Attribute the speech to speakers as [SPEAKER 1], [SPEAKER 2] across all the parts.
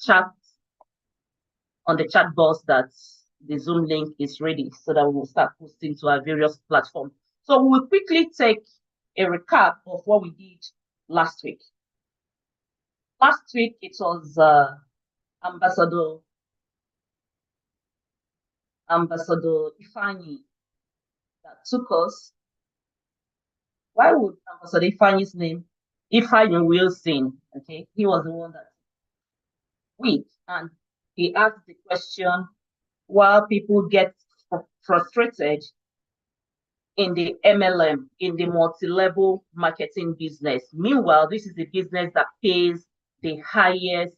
[SPEAKER 1] chat on the chat box that the Zoom link is ready so that we will start posting to our various platforms. So we will quickly take a recap of what we did last week. Last week, it was Ambassador Ifani that took us. Why would Ambassador Ifani's name? Ifani Wilson, okay? He was the one that week, and he asked the question, while people get frustrated in the MLM, in the multi-level marketing business. Meanwhile, this is a business that pays the highest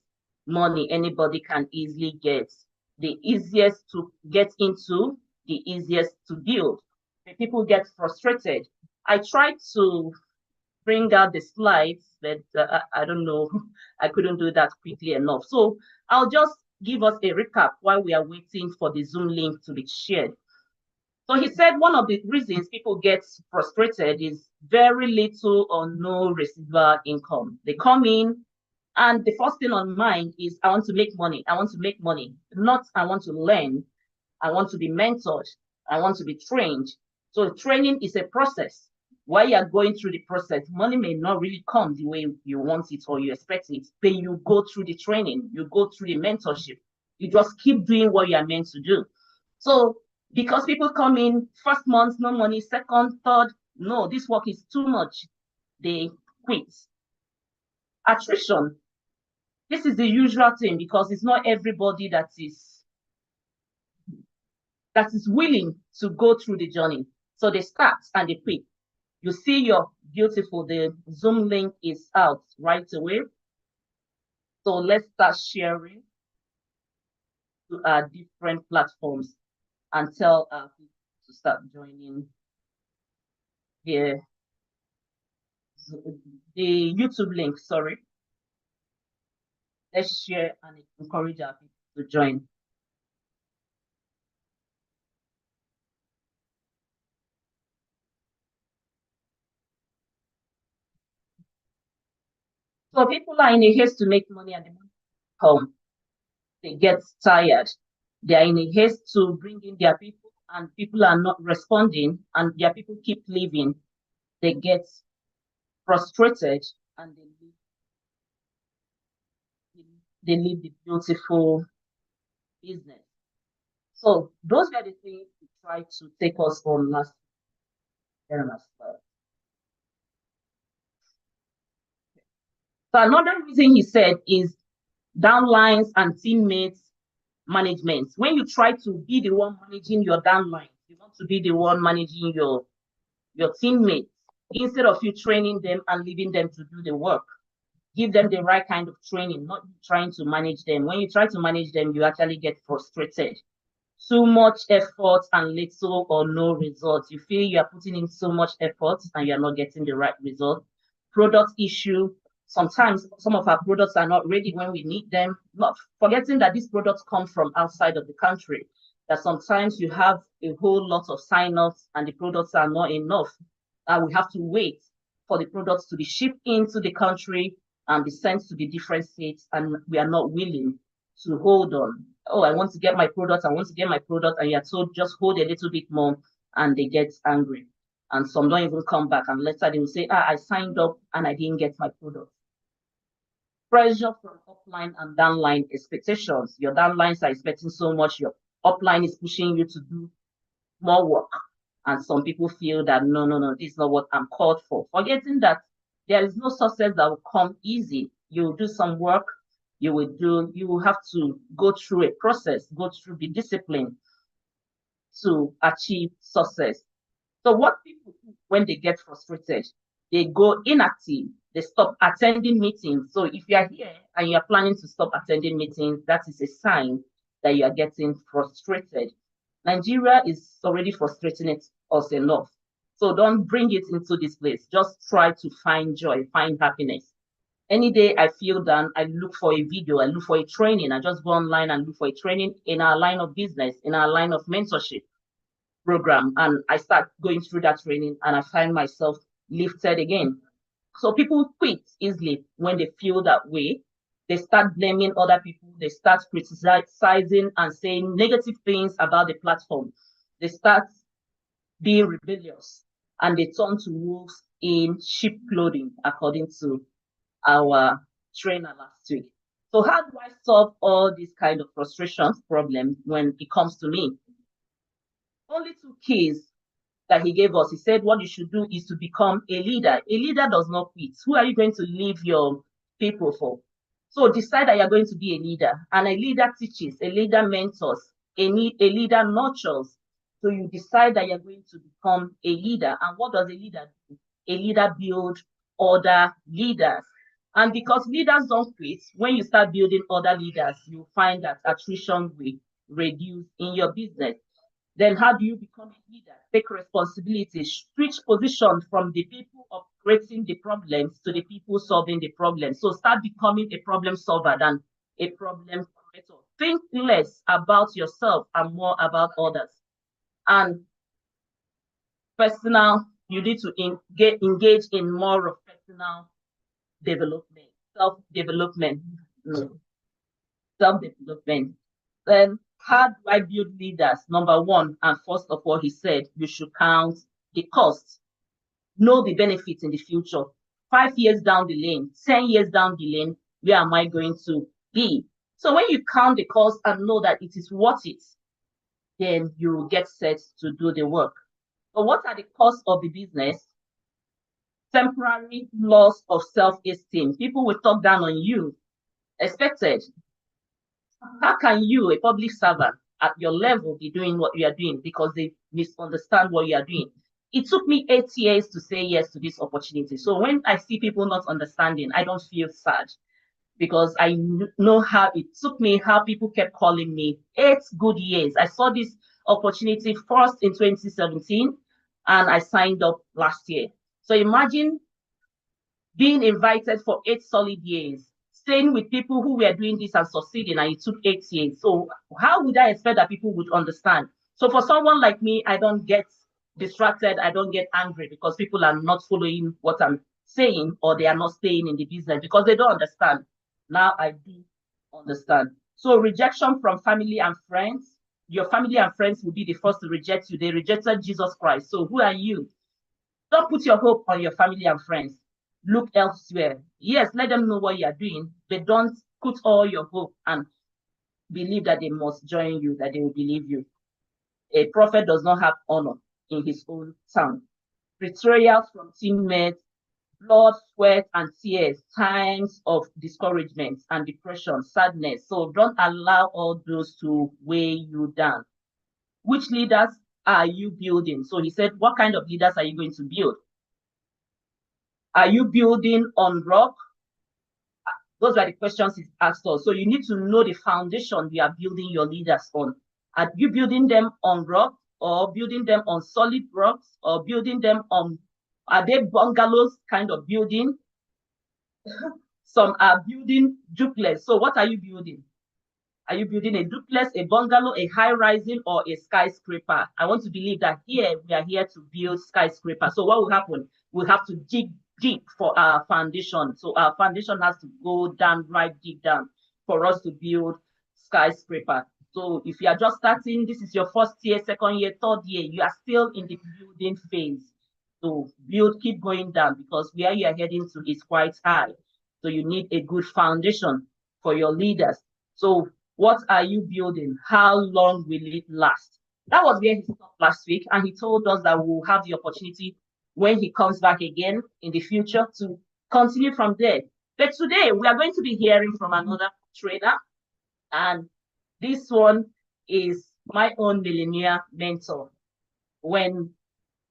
[SPEAKER 1] money anybody can easily get. The easiest to get into, the easiest to build. When people get frustrated, I tried to bring out the slides, but I don't know, I couldn't do that quickly enough. So I'll just give us a recap while we are waiting for the Zoom link to be shared. So he said one of the reasons people get frustrated is very little or no residual income. They come in and the first thing on mind is, I want to make money. I want to make money. Not, I want to learn. I want to be mentored. I want to be trained. So training is a process. While you are going through the process, money may not really come the way you want it or you expect it, but you go through the training, you go through the mentorship. You just keep doing what you are meant to do. So because people come in first month, no money, second, third, no, this work is too much, they quit. Attrition. This is the usual thing because it's not everybody that is willing to go through the journey. So they start and they quit. You see your beautiful, the Zoom link is out right away. So let's start sharing to our different platforms and tell our people to start joining the YouTube link, sorry. Let's share and encourage our people to join. So people are in a haste to make money and the money come. They get tired. They are in a haste to bring in their people and people are not responding and their people keep leaving. They get frustrated and they leave the beautiful business. So those were the things we tried to take us on last year. So another reason he said is downlines and teammates management. When you try to be the one managing your downlines, you want to be the one managing your teammates instead of you training them and leaving them to do the work. Give them the right kind of training, not trying to manage them. When you try to manage them, you actually get frustrated. Too much effort and little or no results. You feel you are putting in so much effort and you're not getting the right result. Product issue. Sometimes some of our products are not ready when we need them. Not forgetting that these products come from outside of the country. That sometimes you have a whole lot of sign-ups and the products are not enough. We have to wait for the products to be shipped into the country and be sent to the different states, and we are not willing to hold on. Oh, I want to get my product, and you're told just hold a little bit more, and they get angry. And some don't even come back, and later they will say, I signed up and I didn't get my product. Pressure from upline and downline expectations. Your downlines are expecting so much, your upline is pushing you to do more work. And some people feel that, no, this is not what I'm called for. Forgetting that there is no success that will come easy. You will do some work, you will have to go through a process, go through the discipline to achieve success. So what people do when they get frustrated, they go inactive, they stop attending meetings. So if you are here and you are planning to stop attending meetings, that is a sign that you are getting frustrated. Nigeria is already frustrating us enough. So don't bring it into this place. Just try to find joy, find happiness. Any day I feel down, I look for a video, I look for a training. I just go online and look for a training in our line of business, in our line of mentorship program. And I start going through that training and I find myself lifted again. So people quit easily when they feel that way. They start blaming other people. They start criticizing and saying negative things about the platform. They start being rebellious, and they turn to wolves in sheep clothing, according to our trainer last week. So how do I solve all these kind of frustrations problems when it comes to me? Only two keys that he gave us. He said what you should do is to become a leader. A leader does not quit. Who are you going to leave your people for? So decide that you're going to be a leader. And a leader teaches, a leader mentors, a leader nurtures. So you decide that you're going to become a leader. And what does a leader do? A leader builds other leaders. And because leaders don't quit, when you start building other leaders, you find that attrition will reduce in your business. Then how do you become a leader? Take responsibility, switch position from the people of creating the problems to the people solving the problems. So start becoming a problem solver than a problem creator. Think less about yourself and more about others. And personal, you need to engage in more of personal development, self-development. Self-development. Then how do I build leaders? Number one, and first of all, he said you should count the cost, know the benefits in the future. 5 years down the lane, 10 years down the lane, where am I going to be? So when you count the cost and know that it is worth it, then you will get set to do the work. But what are the costs of the business? Temporary loss of self-esteem. People will talk down on you. Expected. How can you, a public servant at your level, be doing what you are doing because they misunderstand what you are doing? It took me 8 years to say yes to this opportunity. So when I see people not understanding, I don't feel sad because I know how it took me, how people kept calling me 8 good years. I saw this opportunity first in 2017 and I signed up last year. So imagine being invited for 8 solid years, staying with people who were doing this and succeeding, and it took 8 years. So how would I expect that people would understand? So for someone like me, I don't get distracted. I don't get angry because people are not following what I'm saying or they are not staying in the business because they don't understand. Now I do understand. So rejection from family and friends. Your family and friends will be the first to reject you. They rejected Jesus Christ. So who are you? Don't put your hope on your family and friends. Look elsewhere. Yes, let them know what you are doing, but don't put all your hope and believe that they must join you, that they will believe you. A prophet does not have honor in his own town. Betrayals from teammates, blood, sweat, and tears, times of discouragement and depression, sadness. So don't allow all those to weigh you down. Which leaders are you building? So he said, what kind of leaders are you going to build? Are you building on rock? Those are the questions he asked us. So you need to know the foundation you are building your leaders on. Are you building them on rock or building them on solid rocks or building them on, are they bungalows kind of building? Some are building duplex. So what are you building? Are you building a duplex, a bungalow, a high rising, or a skyscraper? I want to believe that here we are here to build skyscraper. So what will happen? We'll have to dig deep for our foundation. So our foundation has to go down, right deep down for us to build skyscraper. So if you are just starting, this is your first year, second year, third year, you are still in the building phase. So build, keep going down because where you are heading to is quite high. So you need a good foundation for your leaders. So what are you building? How long will it last? That was where he stopped last week, and he told us that we'll have the opportunity when he comes back again in the future to continue from there. But today we are going to be hearing from another trainer, and this one is my own millionaire mentor. When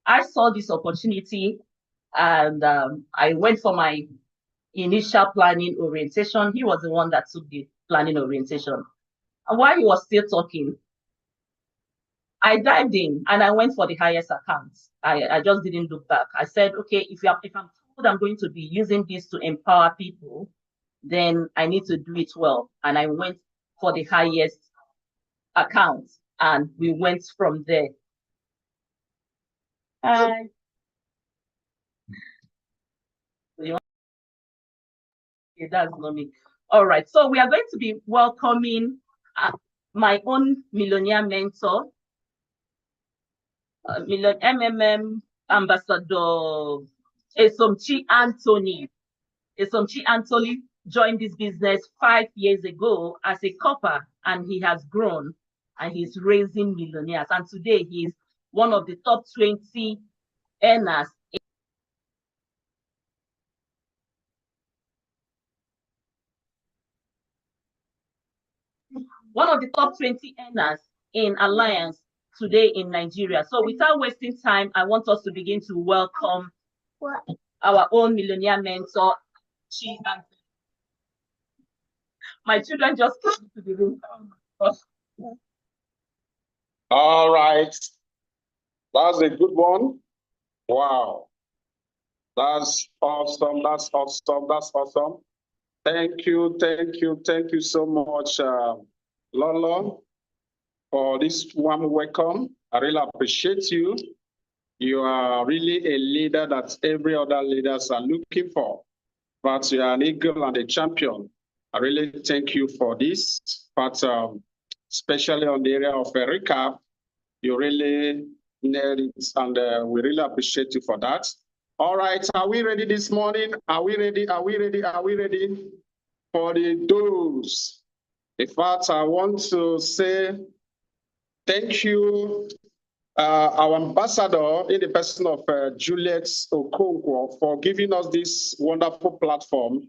[SPEAKER 1] I saw this opportunity and I went for my initial planning orientation, he was the one that took the planning orientation. And while he was still talking, I dived in and I went for the highest account. I just didn't look back. I said, okay, if I'm told I'm going to be using this to empower people, then I need to do it well. And I went for the highest account and we went from there. Hi. Okay, that's not me. All right, so we are going to be welcoming my own millionaire mentor, MMM Ambassador Esomchi Anthony. Esomchi Anthony joined this business 5 years ago as a copper, and he has grown and he's raising millionaires. And today he's one of the top 20 earners. One of the top 20 earners in Alliance today in Nigeria. So without wasting time, I want us to begin to welcome our own millionaire mentor, Chi Anthony. My children just came to the room.
[SPEAKER 2] All right. That's a good one. Wow. That's awesome. That's awesome. That's awesome. Thank you. Thank you. Thank you so much, Lolo, for this warm welcome. I really appreciate you. You are really a leader that every other leaders are looking for. But you are an eagle and a champion. I really thank you for this. But especially on the area of a recap, you really nailed it, and we really appreciate you for that. All right, are we ready this morning? Are we ready? Are we ready? Are we ready for the dose? In fact, I want to say thank you, our ambassador in the person of Juliet Okonkwo, for giving us this wonderful platform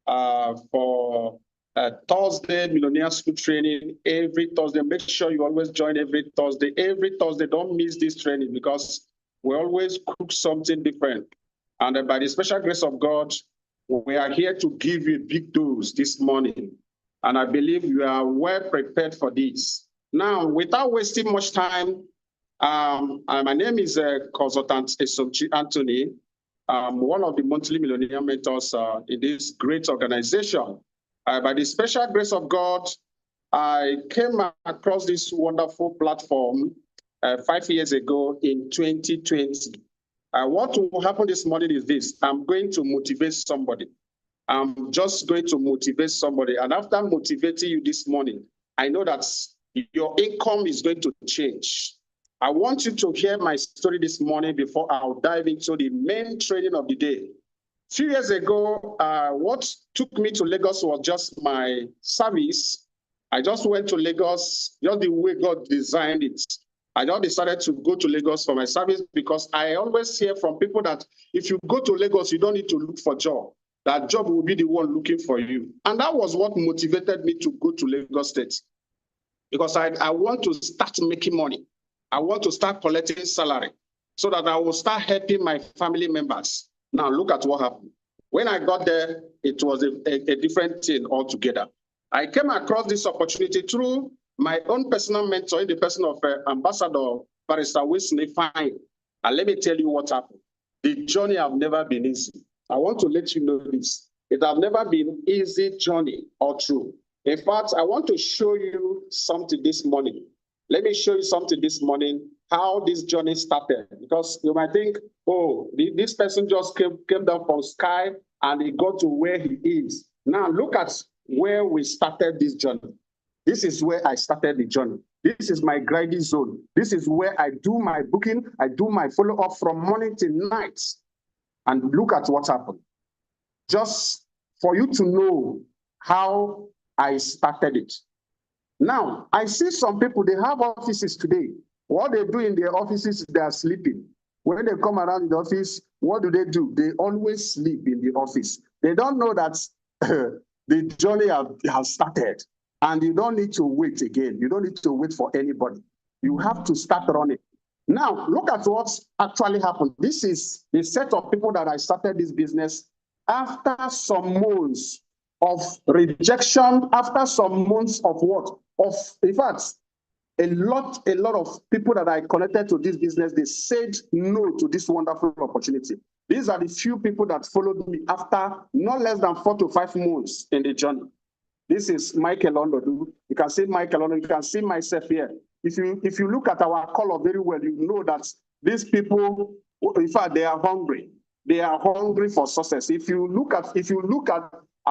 [SPEAKER 2] for Thursday Millionaire School Training every Thursday. Make sure you always join every Thursday. Every Thursday, don't miss this training because we always cook something different. And by the special grace of God, we are here to give you a big dose this morning. And I believe you are well prepared for this. Now, without wasting much time, my name is Consultant Esomchi Anthony. I'm one of the monthly millionaire mentors in this great organization. By the special grace of God, I came across this wonderful platform 5 years ago in 2020. What will happen this morning is this. I'm going to motivate somebody. I'm just going to motivate somebody. And after motivating you this morning, I know that your income is going to change. I want you to hear my story this morning before I'll dive into the main training of the day. A few years ago, what took me to Lagos was just my service. I just went to Lagos, just the way God designed it. I just decided to go to Lagos for my service because I always hear from people that if you go to Lagos, you don't need to look for a job. That job will be the one looking for you. And that was what motivated me to go to Lagos State. Because I want to start making money. I want to start collecting salary so that I will start helping my family members. Now look at what happened. When I got there, it was a different thing altogether. I came across this opportunity through my own personal mentor in the person of Ambassador Barrister Wilson Fine. And let me tell you what happened. The journey have never been easy. I want to let you know this. It have never been easy journey or true. In fact, I want to show you something this morning. Let me show you something this morning, how this journey started. Because you might think, oh, this person just came down from sky and he got to where he is. Now look at where we started this journey. This is where I started the journey. This is my grinding zone. This is where I do my booking. I do my follow-up from morning till night. And look at what happened. Just for you to know how I started it. Now, I see some people, they have offices today. What they do in their offices, they are sleeping. When they come around the office, what do? They always sleep in the office. They don't know that the journey has started. And you don't need to wait again. You don't need to wait for anybody. You have to start running. Now, look at what's actually happened. This is the set of people that I started this business after some months of rejection, after some months of what? In fact, a lot of people that I connected to this business, they said no to this wonderful opportunity. These are the few people that followed me after not less than 4 to 5 months in the journey. This is Michael Ondodu. You can see Michael Ondodu. You can see myself here. If you look at our color very well, you know that these people, in fact, they are hungry. They are hungry for success. If you look at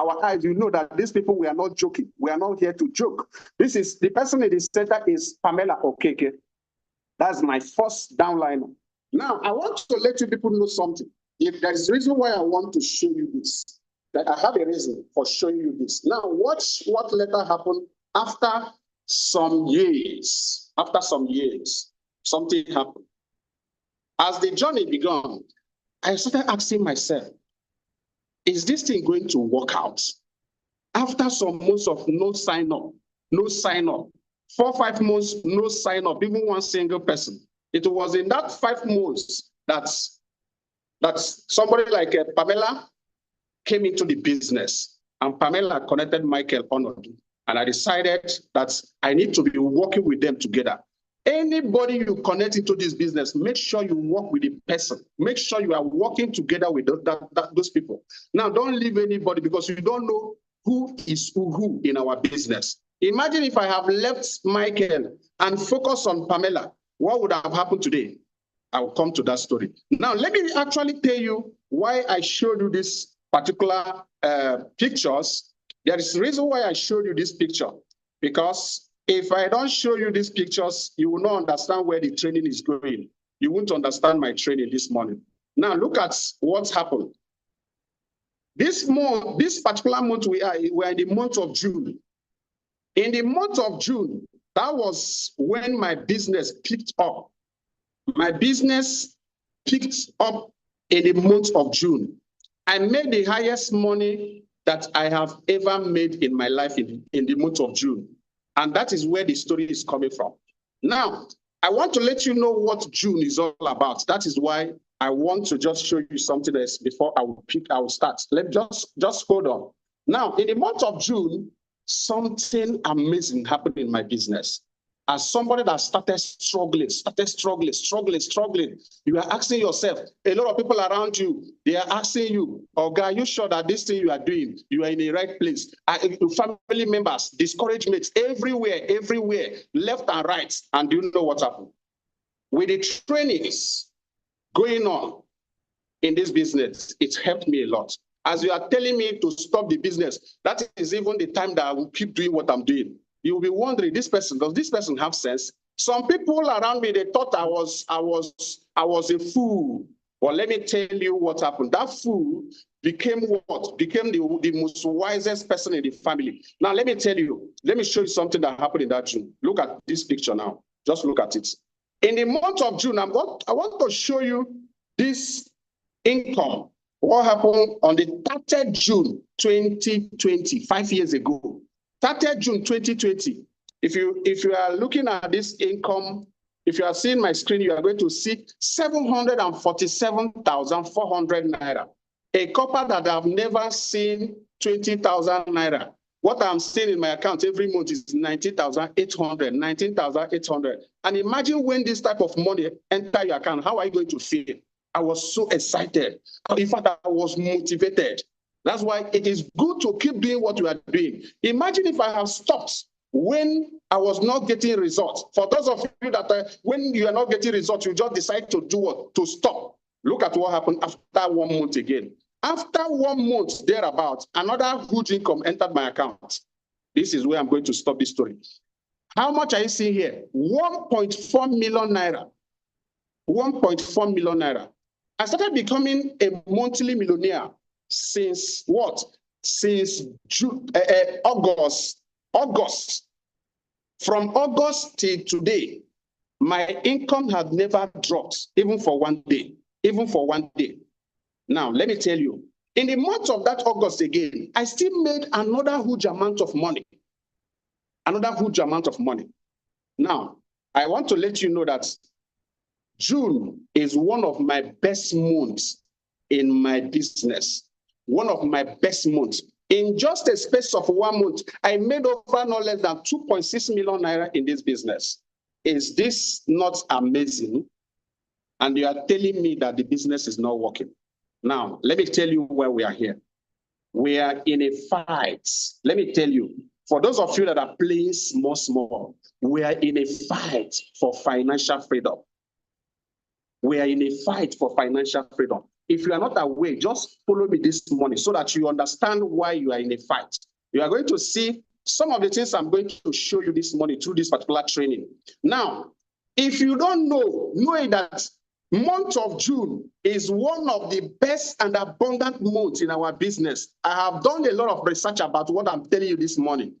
[SPEAKER 2] our eyes, you know that these people, we are not joking. We are not here to joke. This is, the person in the center is Pamela Okeke. That's my first downliner. Now, I want to let you people know something. If there is a reason why I want to show you this, that I have a reason for showing you this. Now, watch what later happened after some years. After some years, something happened. As the journey began, I started asking myself, is this thing going to work out? After some months of no sign up, 4, 5 months, no sign up, even one single person. It was in that 5 months that somebody like Pamela came into the business, and Pamela connected Michael Onodu. And I decided that I need to be working with them together. Anybody you connect into this business, make sure you work with the person. Make sure you are working together with those people. Now, don't leave anybody, because you don't know who is who in our business. Imagine if I have left Michael and focused on Pamela, what would have happened today? I will come to that story. Now, let me actually tell you why I showed you this particular pictures. There is a reason why I showed you this picture, because if I don't show you these pictures, you will not understand where the training is going. You won't understand my training this morning. Now, look at what's happened. This month, this particular month, we're in the month of June. In the month of June, that was when my business picked up. My business picked up in the month of June. I made the highest money that I have ever made in my life in the month of June. And that is where the story is coming from. Now, I want to let you know what June is all about. That is why I want to just show you something else before I will start. Let me just hold on. Now, in the month of June, something amazing happened in my business. As somebody that started struggling, you are asking yourself, a lot of people around you, they are asking you, oh God, are you sure that this thing you are doing, you are in the right place? Family members, discouragements, everywhere, left and right. And do you know what happened? With the trainings going on in this business, it helped me a lot. As you are telling me to stop the business, that is even the time that I will keep doing what I'm doing. You will be wondering, does this person have sense? Some people around me, they thought I was a fool. But let me tell you what happened. That fool became what? Became the most wisest person in the family. Now, let me tell you, let me show you something that happened in that June. Look at this picture now. Just look at it. In the month of June, I want to show you this income. What happened on the 30th June 2020, 5 years ago. 30th June 2020. If you are looking at this income, if you are seeing my screen, you are going to see 747,400 naira. A couple that I've never seen 20,000 naira. What I'm seeing in my account every month is 19,800, 19,800. And imagine when this type of money enter your account, how are you going to feel? I was so excited. In fact, I was motivated. That's why it is good to keep doing what you are doing. Imagine if I have stopped when I was not getting results. For those of you that when you are not getting results, you just decide to do what? To stop. Look at what happened after 1 month again. After 1 month thereabout, another huge income entered my account. This is where I'm going to stop this story. How much are you seeing here? 1.4 million naira. 1.4 million naira. I started becoming a monthly millionaire since what? Since August. From August till today, my income had never dropped, even for 1 day. Even for 1 day. Now, let me tell you, in the month of that August again, I still made another huge amount of money. Another huge amount of money. Now, I want to let you know that June is one of my best months in my business. One of my best months. In just a space of 1 month, I made over no less than 2.6 million naira in this business. Is this not amazing? And you are telling me that the business is not working. Now, let me tell you why we are here. We are in a fight. Let me tell you, for those of you that are playing small, we are in a fight for financial freedom. We are in a fight for financial freedom. If you are not aware, just follow me this morning so that you understand why you are in a fight. You are going to see some of the things I'm going to show you this morning through this particular training. Now, if you don't know that month of June is one of the best and abundant months in our business. I have done a lot of research about what I'm telling you this morning.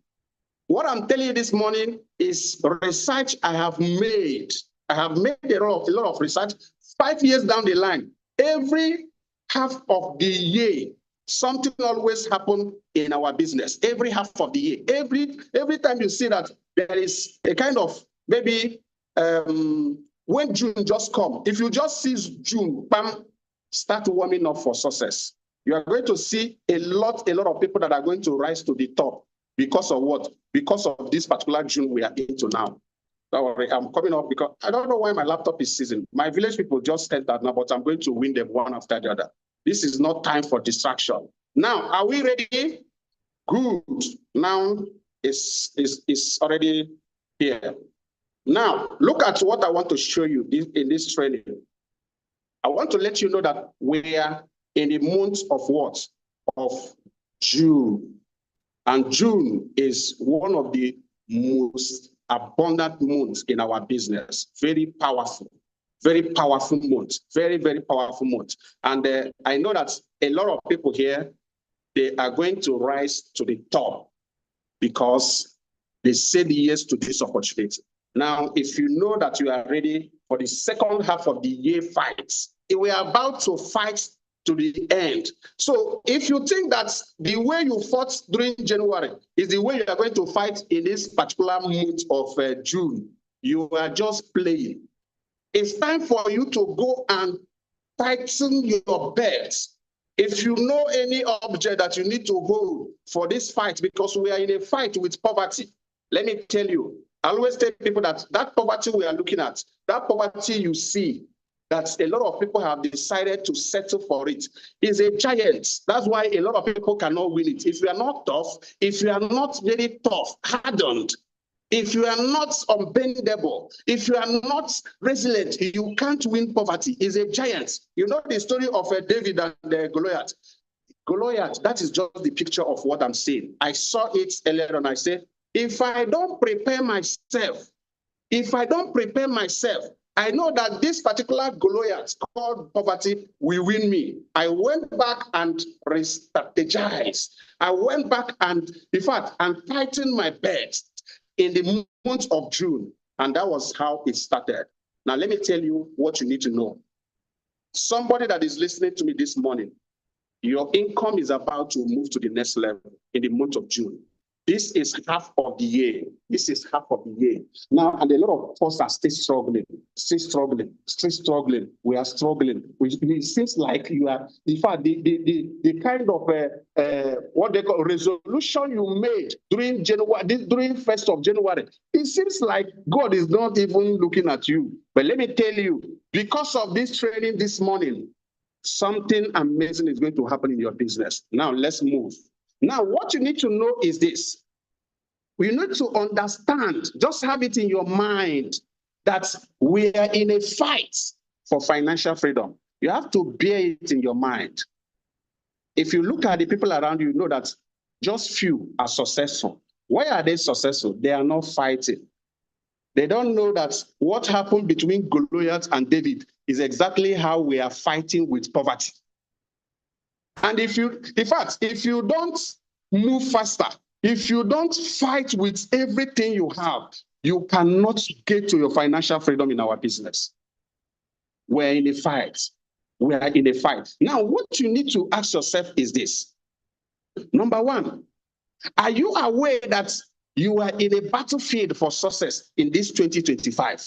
[SPEAKER 2] What I'm telling you this morning is research I have made. I have made a lot of research. 5 years down the line, every half of the year, something always happens in our business. Every half of the year, every time you see that there is a kind of maybe when June just come, if you just see June, bam, start warming up for success. You are going to see a lot of people that are going to rise to the top because of what? Because of this particular June we are into now. Don't worry, I'm coming up because I don't know why my laptop is seizing. My village people just entered now, but I'm going to win them one after the other. This is not time for distraction. Now, are we ready? Good. Now it's already here. Now, look at what I want to show you in this training. I want to let you know that we are in the month of what? Of June. And June is one of the most abundant months in our business. Very powerful month. Very, very powerful month. And I know that a lot of people here, they are going to rise to the top because they said yes to this opportunity. Now, if you know that you are ready for the second half of the year fights, we are about to fight to the end. So if you think that the way you fought during January is the way you are going to fight in this particular month of June, you are just playing. It's time for you to go and tighten your belts. If you know any object that you need to hold for this fight, because we are in a fight with poverty, let me tell you, I always tell people that that poverty we are looking at, that poverty you see, that a lot of people have decided to settle for it, is a giant. That's why a lot of people cannot win it. If you are not tough, if you are not very tough, hardened, if you are not unbendable, if you are not resilient, you can't win poverty. It's a giant. You know the story of David and Goliath. Goliath, that is just the picture of what I'm saying. I saw it earlier and I said, if I don't prepare myself, I know that this particular Goliath called poverty will win me. I went back and re-strategized. I went back and, in fact, and tightened my best in the month of June. And that was how it started. Now, let me tell you what you need to know. Somebody that is listening to me this morning, your income is about to move to the next level in the month of June. This is half of the year. Now, and a lot of us are still struggling. We are struggling. It seems like you are, in fact, the kind of what they call resolution you made during January, during 1st of January, it seems like God is not even looking at you. But let me tell you, because of this training this morning, something amazing is going to happen in your business. Now, let's move. Now, what you need to know is this. You need to understand, just have it in your mind, that we are in a fight for financial freedom. You have to bear it in your mind. If you look at the people around you, you know that just few are successful. Why are they successful? They are not fighting. They don't know that what happened between Goliath and David is exactly how we are fighting with poverty. And if you don't move faster, if you don't fight with everything you have, you cannot get to your financial freedom in our business. We're in a fight. We are in a fight. Now, what you need to ask yourself is this. Number one, are you aware that you are in a battlefield for success in this 2025?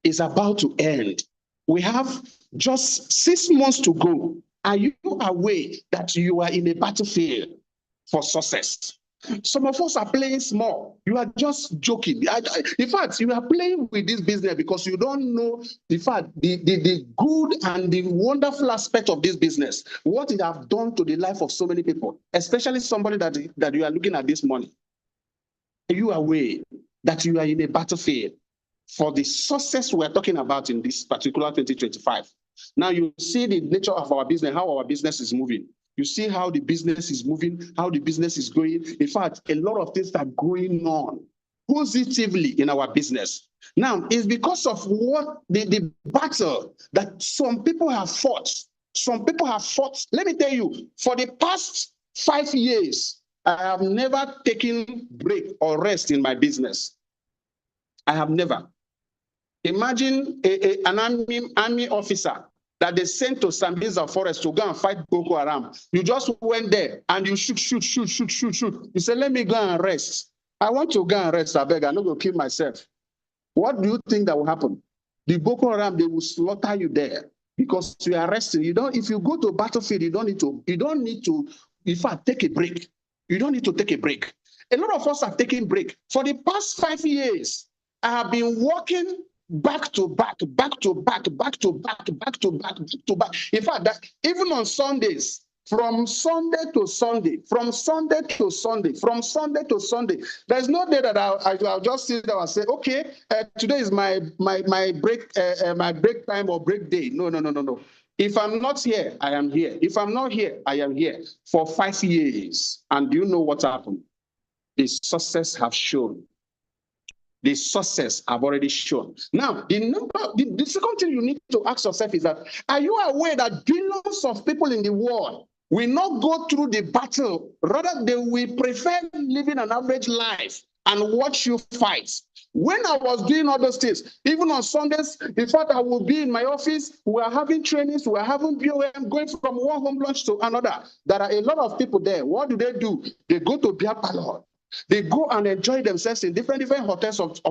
[SPEAKER 2] It's about to end. We have just 6 months to go. Are you aware that you are in a battlefield for success? Some of us are playing small. You are just joking. In fact, you are playing with this business because you don't know, in fact, the good and the wonderful aspect of this business, what it has done to the life of so many people, especially somebody that you are looking at this morning. Are you aware that you are in a battlefield for the success we are talking about in this particular 2025? Now you see the nature of our business, how our business is moving. You see how the business is moving, how the business is going. In fact, a lot of things are going on positively in our business. Now, it's because of what the battle that some people have fought. Some people have fought. Let me tell you, for the past 5 years, I have never taken break or rest in my business. I have never. Imagine an army officer that they sent to Sambisa Forest to go and fight Boko Haram. You just went there and you shoot. You say, let me go and rest. I want to go and rest, I beg. I'm not going to kill myself. What do you think that will happen? The Boko Haram, they will slaughter you there because you are resting. You don't. If you go to a battlefield, you don't need to. In fact, take a break. You don't need to take a break. A lot of us have taken break. For the past 5 years, I have been working back to back. In fact, even on Sundays, from Sunday to Sunday, there's no day that I'll just sit there and say, okay, today is my break time or break day. No. If I'm not here, I am here. If I'm not here, I am here for 5 years. And do you know what happened? The success have shown. The success I've already shown. Now, the second thing you need to ask yourself is that, are you aware that billions of people in the world will not go through the battle? Rather, they will prefer living an average life and watch you fight. When I was doing all those things, even on Sundays, in fact, I will be in my office. We are having trainings. We are having BOM, going from one home lunch to another. There are a lot of people there. What do? They go to beer parlor. They go and enjoy themselves in different hotels of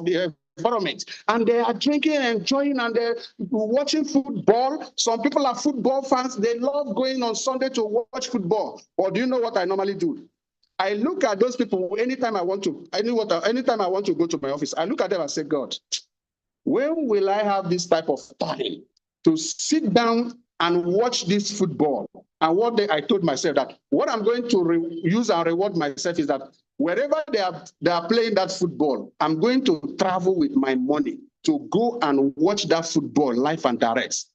[SPEAKER 2] the environment. And they are drinking, enjoying, and they're watching football. Some people are football fans. They love going on Sunday to watch football. Or do you know what I normally do? I look at those people anytime I want to go to my office. I look at them and say, God, when will I have this type of time to sit down and watch this football? And I told myself that what I'm going to use and reward myself is that wherever they are playing that football, I'm going to travel with my money to go and watch that football live and direct.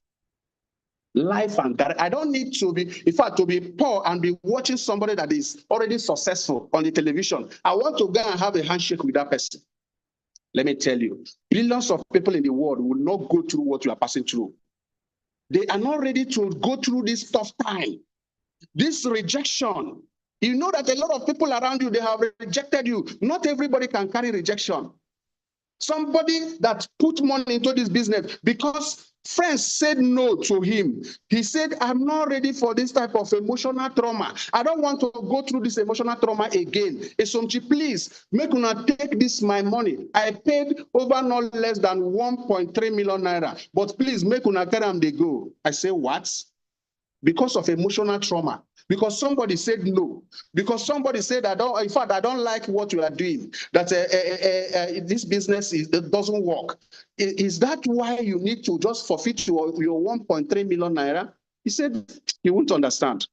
[SPEAKER 2] Life and direct. I don't need to be, in fact, to be poor and be watching somebody that is already successful on the television. I want to go and have a handshake with that person. Let me tell you, billions of people in the world will not go through what you are passing through. They are not ready to go through this tough time, this rejection. You know that a lot of people around you, they have rejected you. Not everybody can carry rejection. Somebody that put money into this business because friends said no to him. He said, I'm not ready for this type of emotional trauma. I don't want to go through this emotional trauma again. Esomchi, please, make una take this my money. I paid over no less than 1.3 million naira. But please, make una carry am dey go. I say, what? Because of emotional trauma. Because somebody said no. Because somebody said, I don't like what you are doing. That this business doesn't work. Is that why you need to just forfeit your 1.3 million naira? He said, you won't understand.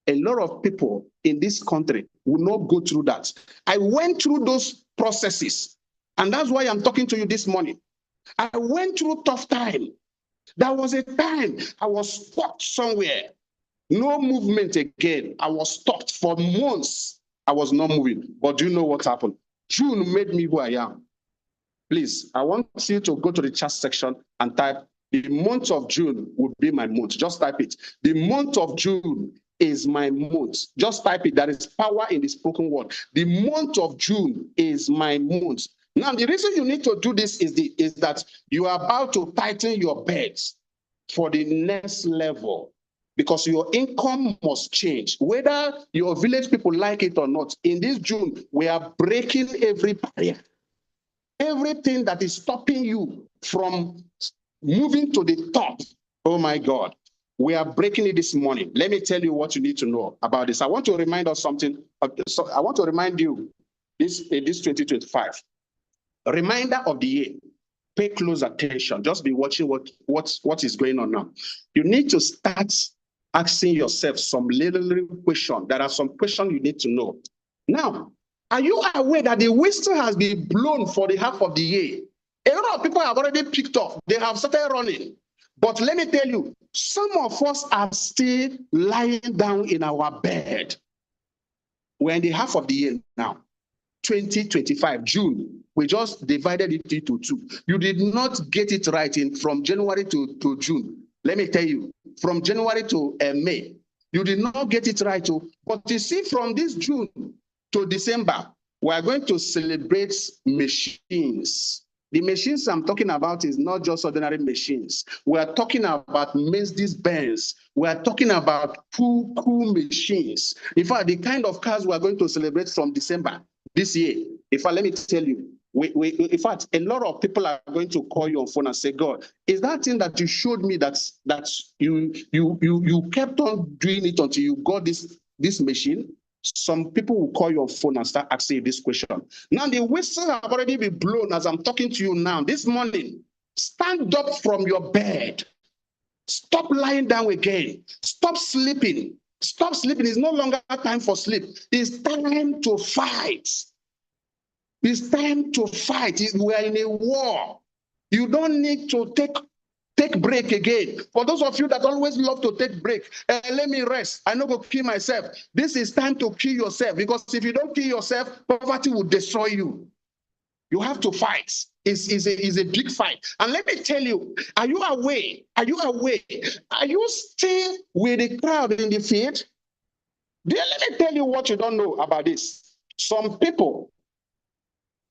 [SPEAKER 2] A lot of people in this country will not go through that. I went through those processes. And that's why I'm talking to you this morning. I went through tough time. There was a time I was stuck somewhere. No movement again. I was stopped for months. I was not moving. But do you know what happened? June made me who I am. Please, I want you to go to the chat section and type, the month of June would be my month. Just type it. The month of June is my month. Just type it. There is power in the spoken word. The month of June is my month. Now, the reason you need to do this is that you are about to tighten your beds for the next level. Because your income must change. Whether your village people like it or not, in this June, we are breaking every barrier. Everything that is stopping you from moving to the top, oh my God, we are breaking it this morning. Let me tell you what you need to know about this. I want to remind us something. I want to remind you this 2025. A reminder of the year. Pay close attention. Just be watching what is going on now. You need to start asking yourself some little question. There are some questions you need to know. Now, are you aware that the whistle has been blown for the half of the year? A lot of people have already picked off. They have started running. But let me tell you, some of us are still lying down in our bed. We're in the half of the year now, 2025, June. We just divided it into two. You did not get it right from January to June. Let me tell you, from January to May, you did not get it right. But you see, from this June to December, we are going to celebrate machines. The machines I'm talking about is not just ordinary machines. We are talking about Mercedes-Benz. We are talking about cool machines. In fact, the kind of cars we are going to celebrate from December this year, in fact, let me tell you, in fact, a lot of people are going to call you on phone and say, God, is that thing that you showed me that you kept on doing it until you got this machine? Some people will call you on phone and start asking you this question. Now, the whistle have already been blown as I'm talking to you now. This morning, stand up from your bed. Stop lying down again. Stop sleeping. Stop sleeping. It's no longer time for sleep. It's time to fight. It's time to fight. We are in a war. You don't need to take break again. For those of you that always love to take break, let me rest. I no go kill myself. This is time to kill yourself, because if you don't kill yourself, poverty will destroy you. You have to fight. It's a big fight. And let me tell you, are you aware? Are you aware? Are you still with the crowd in the field? Let me tell you what you don't know about this. Some people,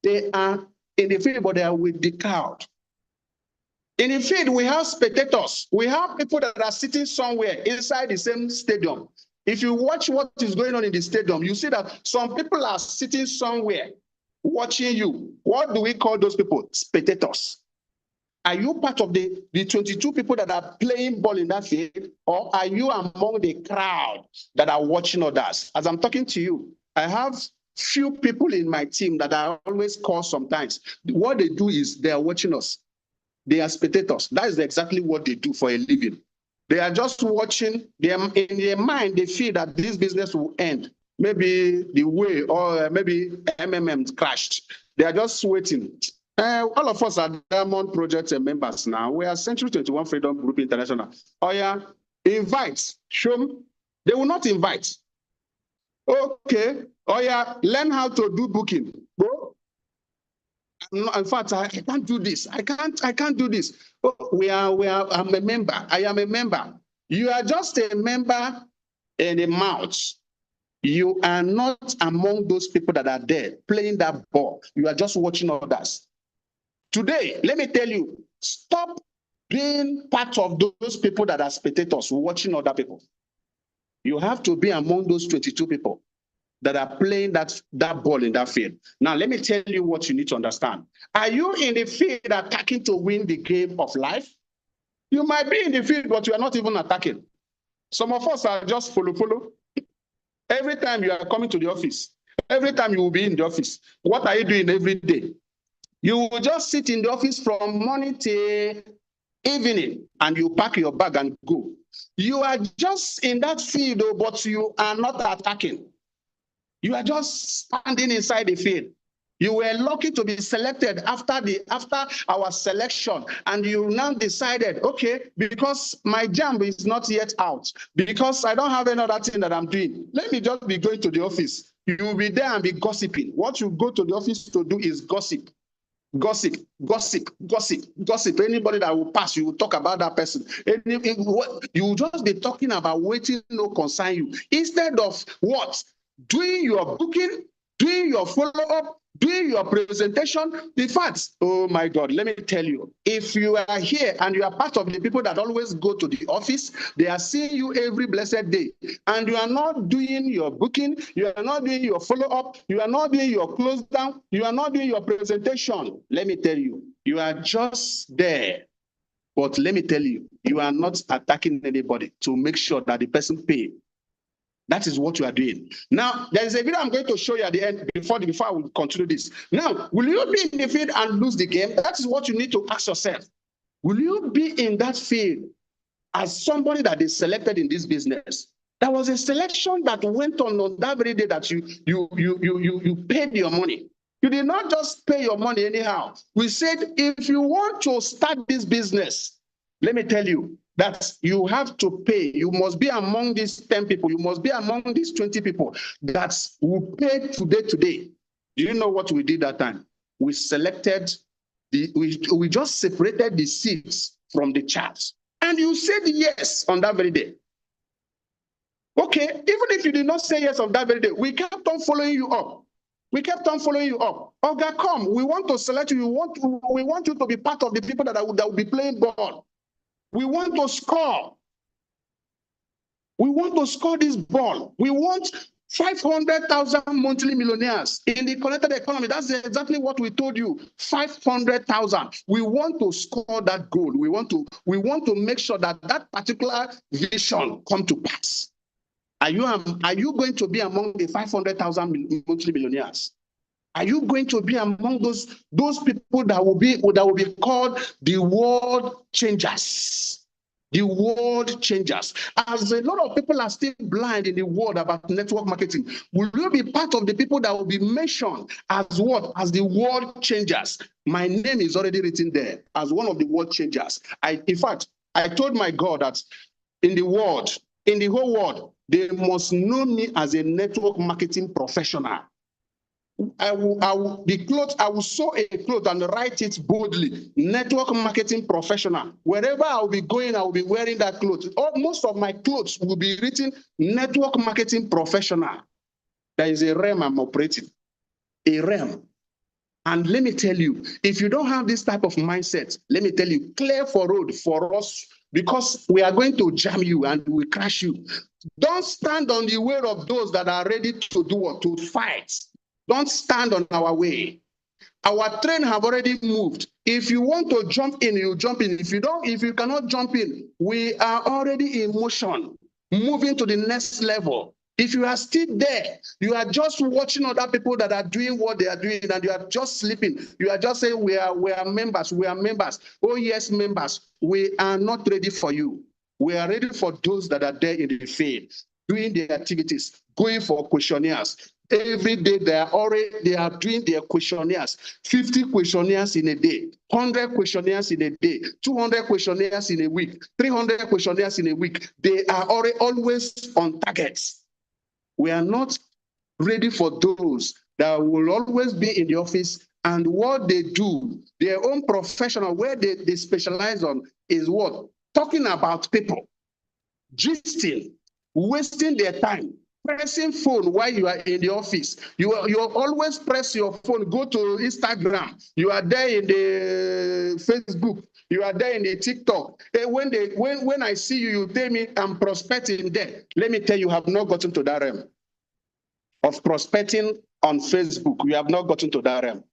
[SPEAKER 2] they are in the field, but they are with the crowd. In the field, we have spectators. We have people that are sitting somewhere inside the same stadium. If you watch what is going on in the stadium, you see that some people are sitting somewhere watching you. What do we call those people? Spectators. Are you part of the 22 people that are playing ball in that field, or are you among the crowd that are watching others? As I'm talking to you, I have few people in my team that I always call sometimes. What they do is they are watching us. They are spectators. That is exactly what they do for a living. They are just watching. In their mind, they feel that this business will end. Maybe the way, or maybe MMM crashed. They are just waiting. All of us are Diamond Project members now. We are Century 21 Freedom Group International. Oh yeah, invite. Show me. They will not invite. Okay. Oh yeah, learn how to do booking. Bro. In fact, I can't do this. I can't do this. Oh, I'm a member. I am a member. You are just a member in the mouth. You are not among those people that are there playing that ball. You are just watching others. Today, let me tell you, stop being part of those people that are spectators watching other people. You have to be among those 22 people that are playing that ball in that field. Now, let me tell you what you need to understand. Are you in the field attacking to win the game of life? You might be in the field, but you are not even attacking. Some of us are just follow. Every time you are coming to the office, every time you will be in the office, what are you doing every day? You will just sit in the office from morning till evening, and you pack your bag and go. You are just in that field, but you are not attacking. You are just standing inside the field. You were lucky to be selected after our selection, and you now decided, okay, because my JAMB is not yet out, because I don't have any other thing that I'm doing, let me just be going to the office. You will be there and be gossiping. What you go to the office to do is gossip. Gossip. Anybody that will pass, you will talk about that person. You will just be talking about waiting no concern you. Instead of what? Doing your booking, doing your follow-up, doing your presentation. In fact, oh my God, let me tell you, if you are here and you are part of the people that always go to the office, they are seeing you every blessed day, and you are not doing your booking, you are not doing your follow-up, you are not doing your close down, you are not doing your presentation. Let me tell you, you are just there. But let me tell you, you are not attacking anybody to make sure that the person pays. That is what you are doing. Now, there is a video I'm going to show you at the end before I will continue this. Now, will you be in the field and lose the game? That is what you need to ask yourself. Will you be in that field as somebody that is selected in this business? There was a selection that went on that very day that you paid your money. You did not just pay your money anyhow. We said, if you want to start this business,
[SPEAKER 3] let me tell you that you have to pay. You must be among these 10 people. You must be among these 20 people that will pay today. Do you know what we did that time? We selected, we just separated the seats from the charts. And you said yes on that very day. Okay, even if you did not say yes on that very day, we kept on following you up. We kept on following you up. Oga, come, we want to select you. We want you to be part of the people that will be playing ball. We want to score. We want to score this ball. We want 500,000 monthly millionaires in the connected economy. That's exactly what we told you. 500,000. We want to score that goal. We want to make sure that that particular vision come to pass. Are you going to be among the 500,000 monthly millionaires? Are you going to be among those people that will be called the world changers? The world changers. As a lot of people are still blind in the world about network marketing, will you be part of the people that will be mentioned as what? As the world changers. My name is already written there as one of the world changers. In fact, I told my God that in the whole world, they must know me as a network marketing professional. I will sew a cloth and write it boldly, network marketing professional. Wherever I will be going, I will be wearing that cloth. Most of my clothes will be written network marketing professional. There is a realm I'm operating, a realm. And let me tell you, if you don't have this type of mindset, let me tell you, clear for road for us, because we are going to jam you and we crash you. Don't stand on the way of those that are ready to do what? To fight. Don't stand on our way. Our train have already moved. If you want to jump in, you jump in. If you cannot jump in, we are already in motion, moving to the next level. If you are still there, you are just watching other people that are doing what they are doing, and you are just sleeping. You are just saying, we are members, we are members. Oh yes, members. We are not ready for you. We are ready for those that are there in the field, doing their activities, going for questionnaires. Every day they are doing their questionnaires, 50 questionnaires in a day, 100 questionnaires in a day, 200 questionnaires in a week, 300 questionnaires in a week. They are always on targets. We are not ready for those that will always be in the office, and what they do, their own professional, where they specialize on is what? Talking about people, gisting, wasting their time, pressing phone while you are in the office. You always press your phone, go to Instagram. You are there in the Facebook. You are there in the TikTok. When I see you, you tell me I'm prospecting there. Let me tell you, you have not gotten to that realm of prospecting on Facebook. You have not gotten to that realm.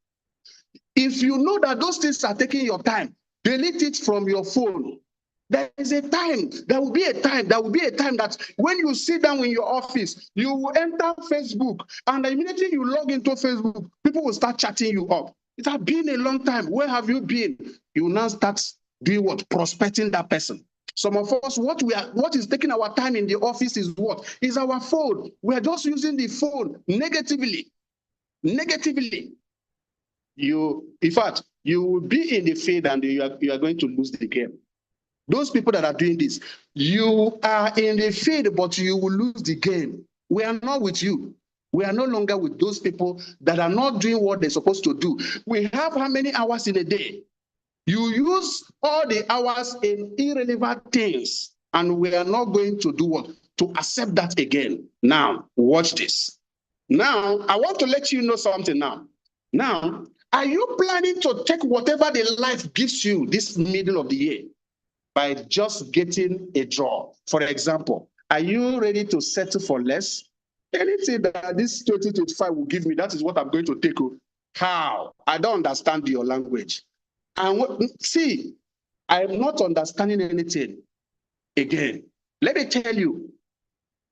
[SPEAKER 3] If you know that those things are taking your time, delete it from your phone. There is a time, there will be a time that when you sit down in your office, you will enter Facebook, and immediately you log into Facebook, people will start chatting you up. It has been a long time. Where have you been? You now start doing what? Prospecting that person. Some of us, what is taking our time in the office is what? Is our phone. We are just using the phone negatively. In fact, you will be in the field and you are going to lose the game. Those people that are doing this, you are in the field, but you will lose the game. We are not with you. We are no longer with those people that are not doing what they're supposed to do. We have how many hours in a day? You use all the hours in irrelevant things, and we are not going to do what? To accept that again. Now, watch this. Now, I want to let you know something now. Now, are you planning to take whatever the life gives you this middle of the year by just getting a job? For example, are you ready to settle for less? Anything that this 2025 will give me, that is what I'm going to take. How? I don't understand your language. And see, I'm not understanding anything again. Let me tell you,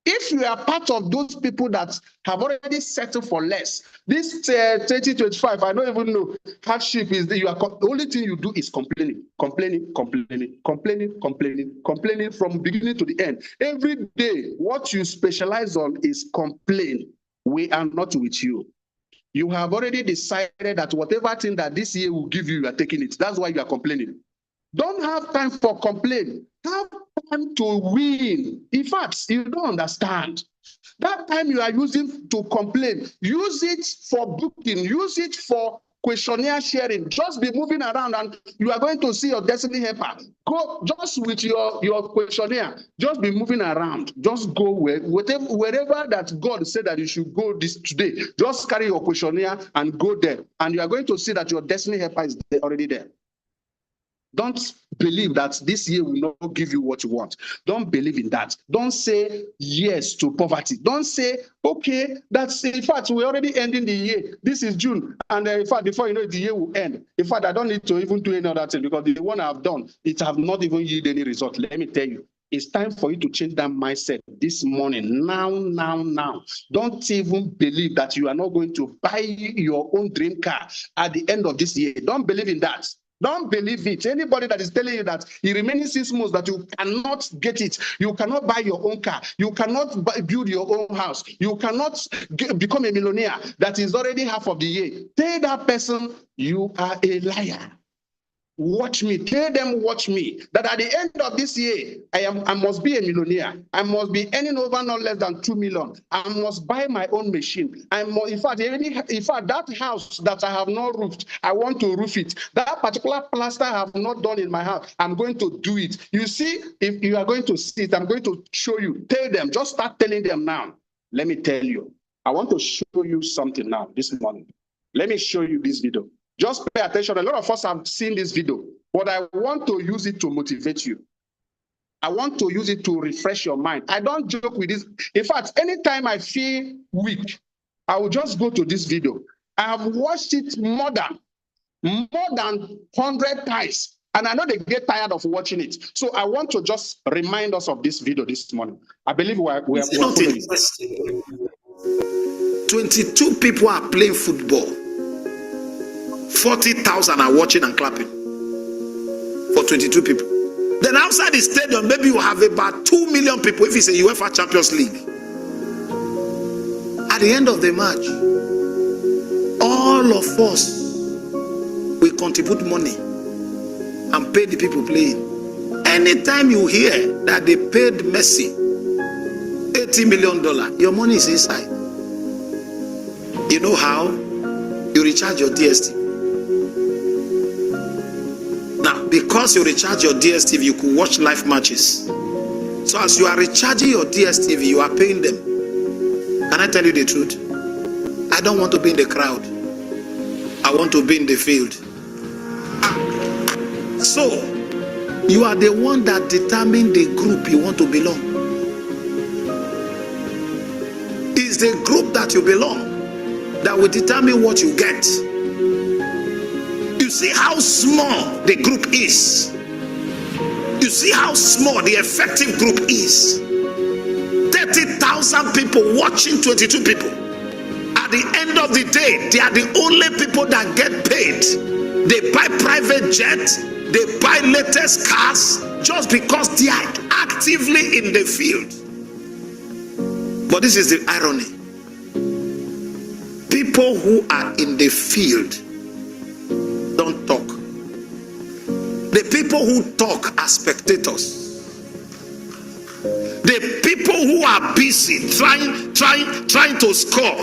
[SPEAKER 3] if you are part of those people that have already settled for less, this 2025, I don't even know, hardship is the only thing you do is complaining from beginning to the end. Every day, what you specialize on is complain. We are not with you. You have already decided that whatever thing that this year will give you, you are taking it. That's why you are complaining. Don't have time for complaint. Have time to win. In fact, you don't understand. That time you are using to complain, use it for booking, use it for questionnaire sharing. Just be moving around and you are going to see your destiny helper. Go just with your questionnaire. Just be moving around. Just go wherever that God said that you should go this today. Just carry your questionnaire and go there. And you are going to see that your destiny helper is already there. Don't believe that this year will not give you what you want. Don't believe in that. Don't say yes to poverty. Don't say, okay, that's in fact, we're already ending the year. This is June. And in fact, before you know it, the year will end. In fact, I don't need to even do any other thing because the one I've done, it have not even yielded any result. Let me tell you. It's time for you to change that mindset this morning. Now. Don't even believe that you are not going to buy your own dream car at the end of this year. Don't believe in that. Don't believe it. Anybody that is telling you that in remaining 6 months that you cannot get it, you cannot buy your own car, you cannot build your own house, you cannot become a millionaire, that is already half of the year. Tell that person you are a liar. Watch me. Tell them, watch me. That at the end of this year, I must be a millionaire. I must be earning over not less than 2 million. I must buy my own machine. In fact, that house that I have not roofed, I want to roof it. That particular plaster I have not done in my house, I'm going to do it. You see, if you are going to see it, I'm going to show you. Tell them. Just start telling them now. Let me tell you. I want to show you something now this morning. Let me show you this video. Just pay attention. A lot of us have seen this video, but I want to use it to motivate you. I want to use it to refresh your mind. I don't joke with this. In fact, anytime I feel weak, I will just go to this video. I have watched it more than 100 times, and I know they get tired of watching it. So I want to just remind us of this video this morning. I believe we're following.
[SPEAKER 4] 22 people are playing football. 40,000 are watching and clapping for 22 people. Then outside the stadium, maybe you have about 2 million people if it's a UEFA Champions League. At the end of the match, all of us will contribute money and pay the people playing. Anytime you hear that they paid Messi $80 million, your money is inside. You know how? You recharge your DSTV. Now, because you recharge your DSTV, you could watch live matches. So as you are recharging your DSTV, you are paying them. Can I tell you the truth? I don't want to be in the crowd. I want to be in the field. So, you are the one that determines the group you want to belong. It's the group that you belong that will determine what you get. You see how small the group is. You see how small the effective group is. 30,000 people watching 22 people. At the end of the day, they are the only people that get paid. They buy private jets, they buy latest cars just because they are actively in the field. But this is the irony. People who are in the field don't talk. The people who talk are spectators. The people who are busy trying to score,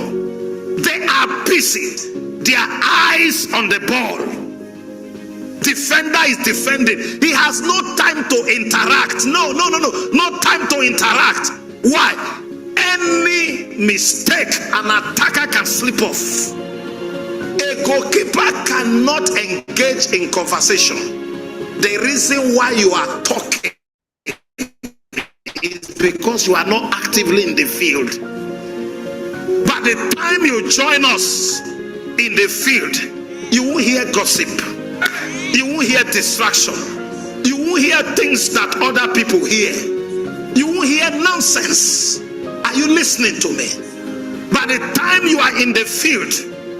[SPEAKER 4] they are busy. Their eyes on the ball. Defender is defending. He has no time to interact. No time to interact. Why? Any mistake, an attacker can slip off. A goalkeeper cannot engage in conversation. The reason why you are talking is because you are not actively in the field. By the time you join us in the field, you won't hear gossip. You won't hear distraction. You won't hear things that other people hear. You won't hear nonsense. Are you listening to me? By the time you are in the field,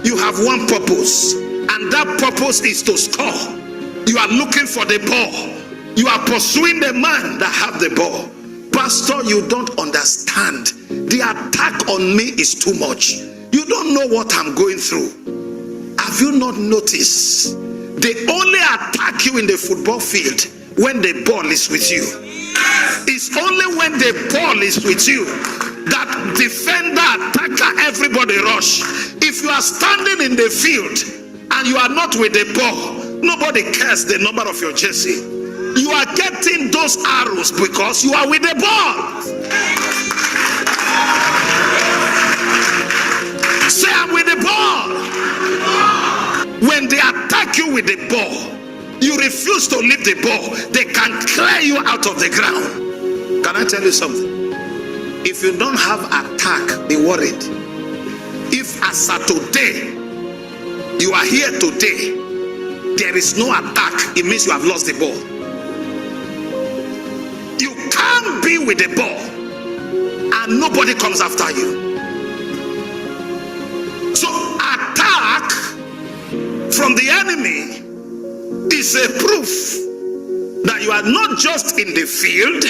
[SPEAKER 4] you have one purpose, and that purpose is to score. You are looking for the ball. You are pursuing the man that have the ball. Pastor, you don't understand. The attack on me is too much. You don't know what I'm going through. Have you not noticed They only attack you in the football field when the ball is with you. It's only when the ball is with you that defender, attacker, everybody rush. If you are standing in the field and you are not with the ball, nobody cares the number of your jersey. You are getting those arrows because you are with the ball. Say, I'm with the ball. When they attack you with the ball, you refuse to leave the ball, they can clear you out of the ground. Can I tell you something? If you don't have attack, be worried. If as of today, you are here today, there is no attack, it means you have lost the ball. You can't be with the ball and nobody comes after you. So attack from the enemy is a proof that you are not just in the field,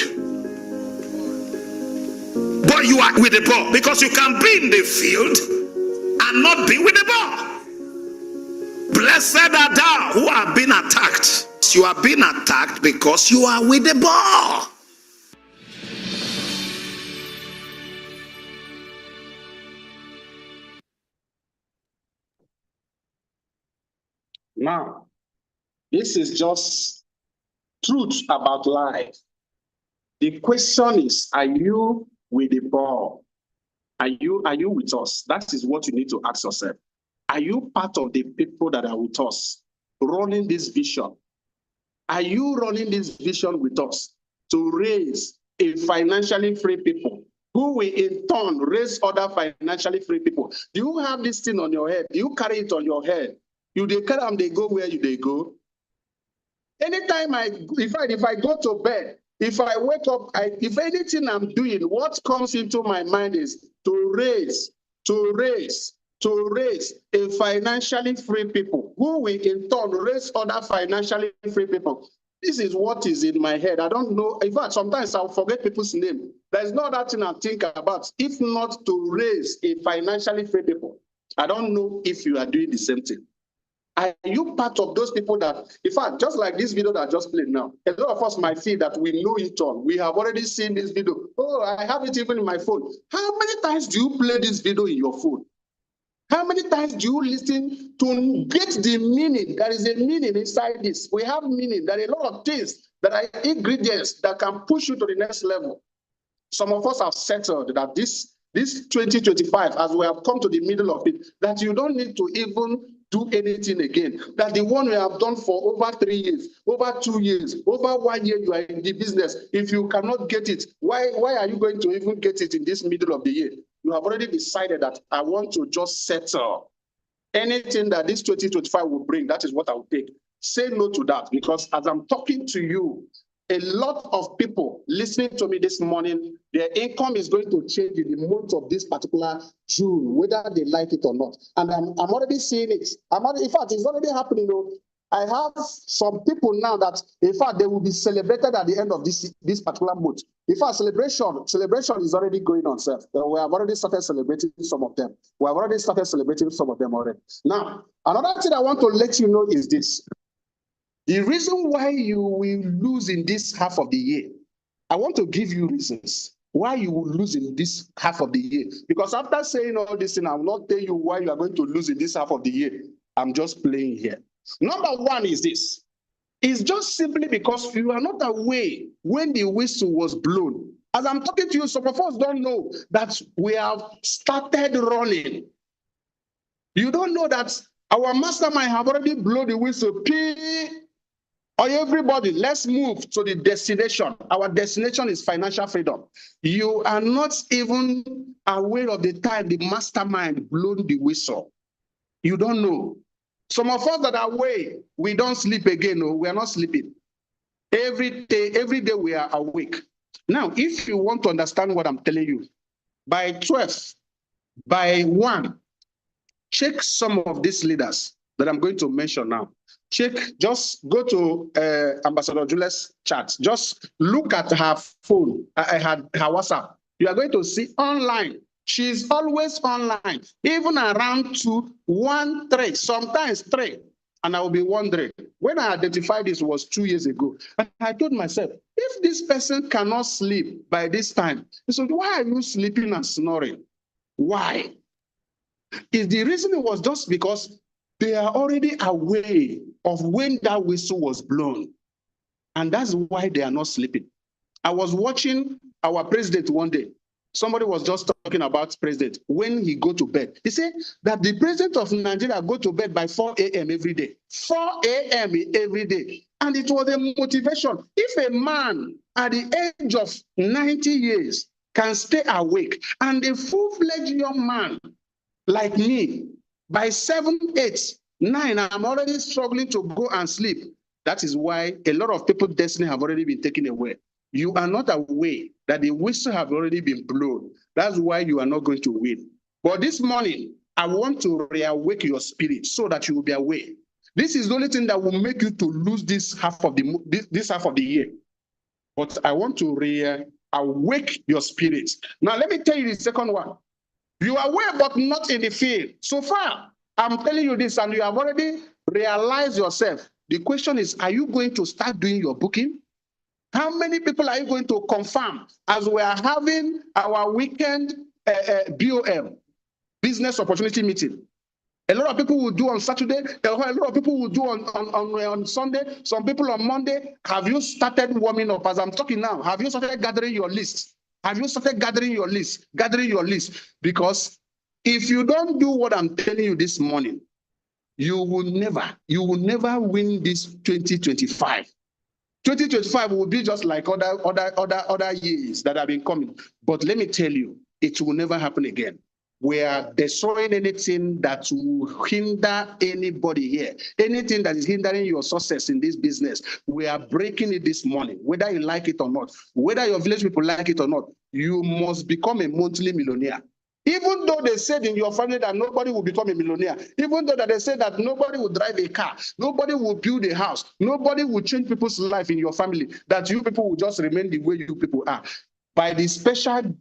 [SPEAKER 4] but you are with the ball. Because you can be in the field and not be with the ball. Blessed are thou who have been attacked. You are being attacked because you are with the ball.
[SPEAKER 3] Now, this is just truth about life. The question is, are you with the ball? Are you with us? That is what you need to ask yourself. Are you part of the people that are with us, running this vision? Are you running this vision with us to raise a financially free people who will in turn raise other financially free people? Do you have this thing on your head? Do you carry it on your head? You they carry them, they go where you they go. Anytime if I go to bed, if I wake up, if anything I'm doing, what comes into my mind is to raise a financially free people who will in turn raise other financially free people. This is what is in my head. I don't know. In fact, sometimes I'll forget people's name. There's no other thing I think about, if not to raise a financially free people. I don't know if you are doing the same thing. Are you part of those people that, in fact, just like this video that I just played now, a lot of us might feel that we know it all. We have already seen this video. Oh, I have it even in my phone. How many times do you play this video in your phone? How many times do you listen to get the meaning? There is a meaning inside this. We have meaning. There are a lot of things that are ingredients that can push you to the next level. Some of us have settled that this 2025, as we have come to the middle of it, that you don't need to even do anything again. That the one we have done for over 3 years, over 2 years, over 1 year, you are in the business. If you cannot get it, why are you going to even get it in this middle of the year? You have already decided that I want to just settle. Anything that this 2025 will bring, that is what I will take. Say no to that, because as I'm talking to you, a lot of people listening to me this morning, their income is going to change in the month of this particular June, whether they like it or not. And I'm already seeing it. In fact, it's already happening. I have some people now that, in fact, they will be celebrated at the end of this particular month. In fact, celebration is already going on, sir. We have already started celebrating some of them. Already. Now, another thing I want to let you know is this. The reason why you will lose in this half of the year, I want to give you reasons why you will lose in this half of the year. Because after saying all this, and I will not tell you why you are going to lose in this half of the year. I'm just playing here. Number one is this. It's just simply because you are not aware when the whistle was blown. As I'm talking to you, some of us don't know that we have started running. You don't know that our mastermind have already blown the whistle. Everybody, let's move to the destination. Our destination is financial freedom. You are not even aware of the time the mastermind blown the whistle. You don't know. Some of us that are awake, we don't sleep again. No, we are not sleeping. Every day we are awake. Now, if you want to understand what I'm telling you, by 12, by 1, check some of these leaders that I'm going to mention now. Just go to Ambassador Julia's chat. Just look at her phone, her WhatsApp. You are going to see online. She's always online, even around 2, 1, 3, sometimes 3. And I will be wondering, when I identified this was 2 years ago, and I told myself, if this person cannot sleep by this time, he said, why are you sleeping and snoring? Why? Is the reason it was just because they are already aware of when that whistle was blown. And that's why they are not sleeping. I was watching our president one day. Somebody was just talking about president when he go to bed. He said that the president of Nigeria go to bed by 4 a.m. every day. 4 a.m. every day. And it was a motivation. If a man at the age of 90 years can stay awake, and a full-fledged young man like me, by 7, 8, 9, I'm already struggling to go and sleep. That is why a lot of people's destiny have already been taken away. You are not aware that the whistle have already been blown. That's why you are not going to win. But this morning, I want to reawake your spirit so that you will be aware. This is the only thing that will make you to lose this half of the year. But I want to reawake your spirit. Now, let me tell you the second one. You are aware, but not in the field. So far, I'm telling you this, and you have already realized yourself. The question is, are you going to start doing your booking? How many people are you going to confirm as we are having our weekend BOM, business opportunity meeting? A lot of people will do on Saturday. A lot of people will do on Sunday. Some people on Monday. Have you started warming up? As I'm talking now, have you started gathering your list? Have you started gathering your list? Gathering your list. Because if you don't do what I'm telling you this morning, you will never win this 2025. 2025 will be just like other years that have been coming. But let me tell you, it will never happen again. We are destroying anything that will hinder anybody here. Anything that is hindering your success in this business, we are breaking it this morning, whether you like it or not. Whether your village people like it or not, you must become a monthly millionaire. Even though they said in your family that nobody will become a millionaire, even though that they said that nobody will drive a car, nobody will build a house, nobody will change people's life in your family, that you people will just remain the way you people are. By the special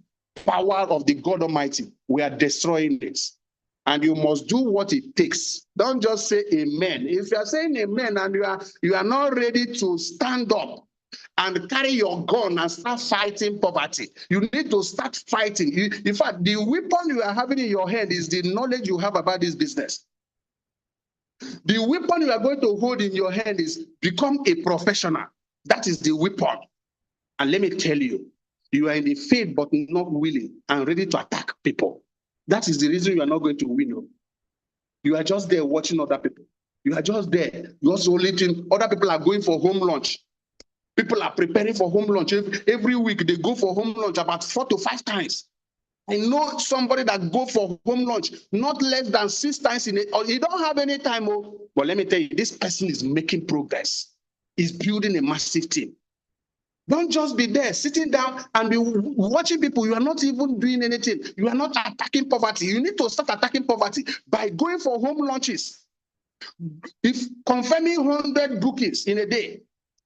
[SPEAKER 3] power of the God Almighty, we are destroying this. And you must do what it takes. Don't just say amen. If you are saying amen and you are not ready to stand up and carry your gun and start fighting poverty, you need to start fighting. In fact, the weapon you are having in your hand is the knowledge you have about this business. The weapon you are going to hold in your hand is become a professional. That is the weapon. And let me tell you, you are in the faith but not willing and ready to attack people. That is the reason you are not going to win. You are just there watching other people. You are just there. You also only think other people are going for home lunch. People are preparing for home lunch. Every week they go for home lunch about 4 to 5 times. I know somebody that go for home lunch not less than 6 times in it. Or he don't have any time. But let me tell you, this person is making progress. He's building a massive team. Don't just be there sitting down and be watching people. You are not even doing anything. You are not attacking poverty. You need to start attacking poverty by going for home lunches. If confirming 100 bookings in a day,